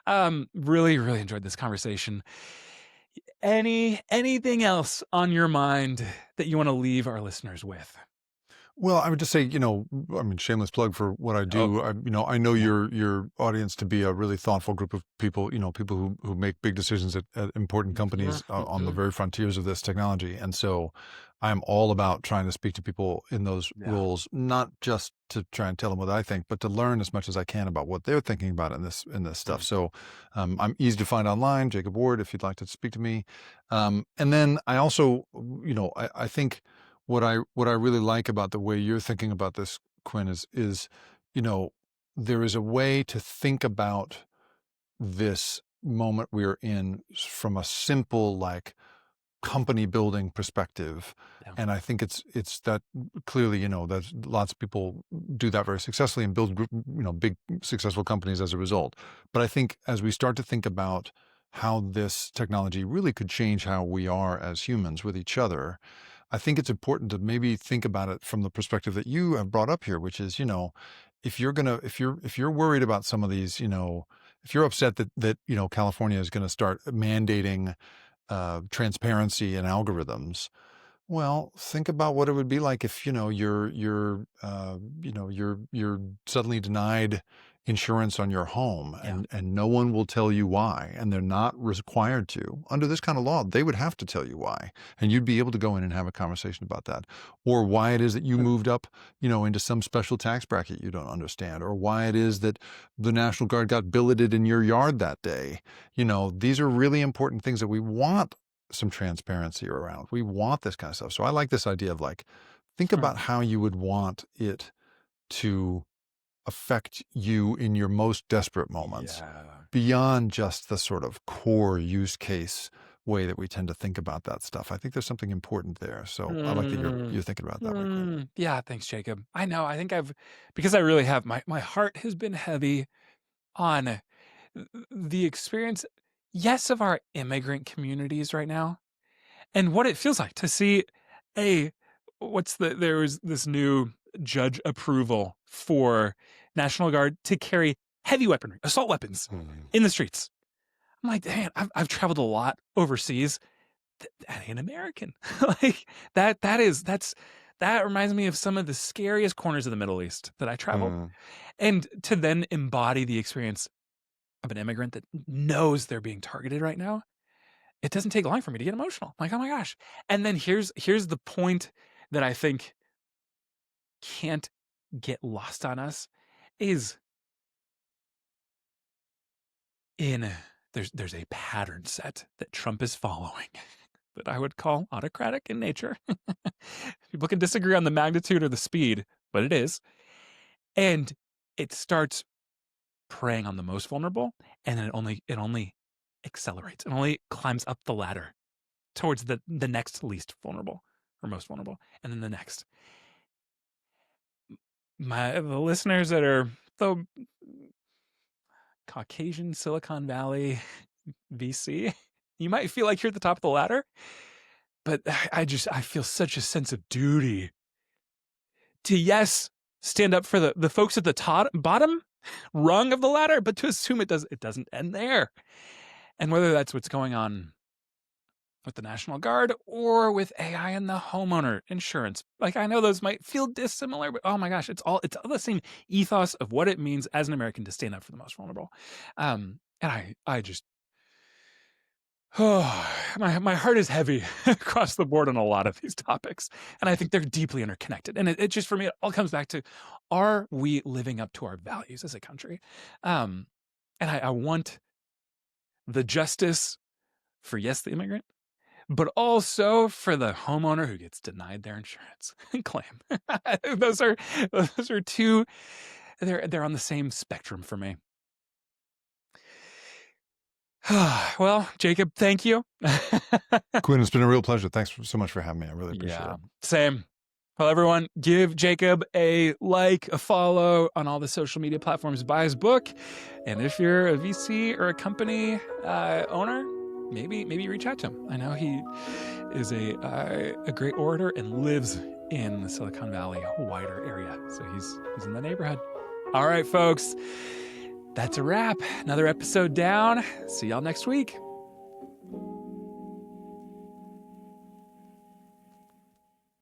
Really, really enjoyed this conversation. Anything else on your mind that you want to leave our listeners with? Well, I would just say, I mean, shameless plug for what I Oh, do. I know yeah. your audience to be a really thoughtful group of people, people who make big decisions at important companies on the very frontiers of this technology. And so I'm all about trying to speak to people in those Yeah. roles, not just to try and tell them what I think, but to learn as much as I can about what they're thinking about in this stuff. Mm. So I'm easy to find online, Jacob Ward, if you'd like to speak to me. And then I also, I think what I really like about the way you're thinking about this, Quinn, is you know there is a way to think about this moment we're in from a simple like company building perspective. Yeah. And I think it's that clearly, that lots of people do that very successfully and build big successful companies as a result. But I think as we start to think about how this technology really could change how we are as humans with each other, I think it's important to maybe think about it from the perspective that you have brought up here, which is, if you're worried about some of these, if you're upset that California is going to start mandating transparency in algorithms, well, think about what it would be like if you're suddenly denied insurance on your home, Yeah. and no one will tell you why, and they're not required to. Under this kind of law, they would have to tell you why, and you'd be able to go in and have a conversation about that, or why it is that you moved up, into some special tax bracket you don't understand, or why it is that the National Guard got billeted in your yard that day. These are really important things that we want some transparency around. We want this kind of stuff. So I like this idea of like, think about how you would want it to affect you in your most desperate moments Yeah. beyond just the sort of core use case way that we tend to think about that stuff. I think there's something important there. So I like that Mm. you're thinking about it that way, Quinn. Yeah, thanks, Jacob. I know. I think because I really have my heart has been heavy on the experience, yes, of our immigrant communities right now, and what it feels like to see a there was this new judge approval for National Guard to carry heavy weaponry, assault weapons Mhm. in the streets. I'm like, man, I've traveled a lot overseas. That ain't American. Like that reminds me of some of the scariest corners of the Middle East that I traveled. Mhm. And to then embody the experience of an immigrant that knows they're being targeted right now, it doesn't take long for me to get emotional. I'm like, oh my gosh. And then here's the point that I think can't get lost on us is there's a pattern set that Trump is following that I would call autocratic in nature. People can disagree on the magnitude or the speed, but it is. And it starts preying on the most vulnerable, and then it only accelerates. It only climbs up the ladder towards the next least vulnerable or most vulnerable, and then the next. The listeners that are the Caucasian Silicon Valley VC, you might feel like you're at the top of the ladder, but I feel such a sense of duty to, yes, stand up for the folks at the bottom rung of the ladder, but to assume it doesn't end there. And whether that's what's going on with the National Guard or with AI and the homeowner insurance, like, I know those might feel dissimilar, but oh my gosh, it's all the same ethos of what it means as an American to stand up for the most vulnerable. And I just, my heart is heavy across the board on a lot of these topics, and I think they're deeply interconnected. And it just, for me, it all comes back to, are we living up to our values as a country? And I want the justice for, yes, the immigrant, but also for the homeowner who gets denied their insurance claim. those are two. They're on the same spectrum for me. Well, Jacob, thank you. Quinn, it's been a real pleasure. Thanks so much for having me. I really appreciate it. Same. Well, everyone, give Jacob a like, a follow on all the social media platforms. Buy his book. And if you're a VC or a company owner, maybe reach out to him. I know he is a great orator and lives in the Silicon Valley wider area. So he's in the neighborhood. All right, folks. That's a wrap. Another episode down. See y'all next week.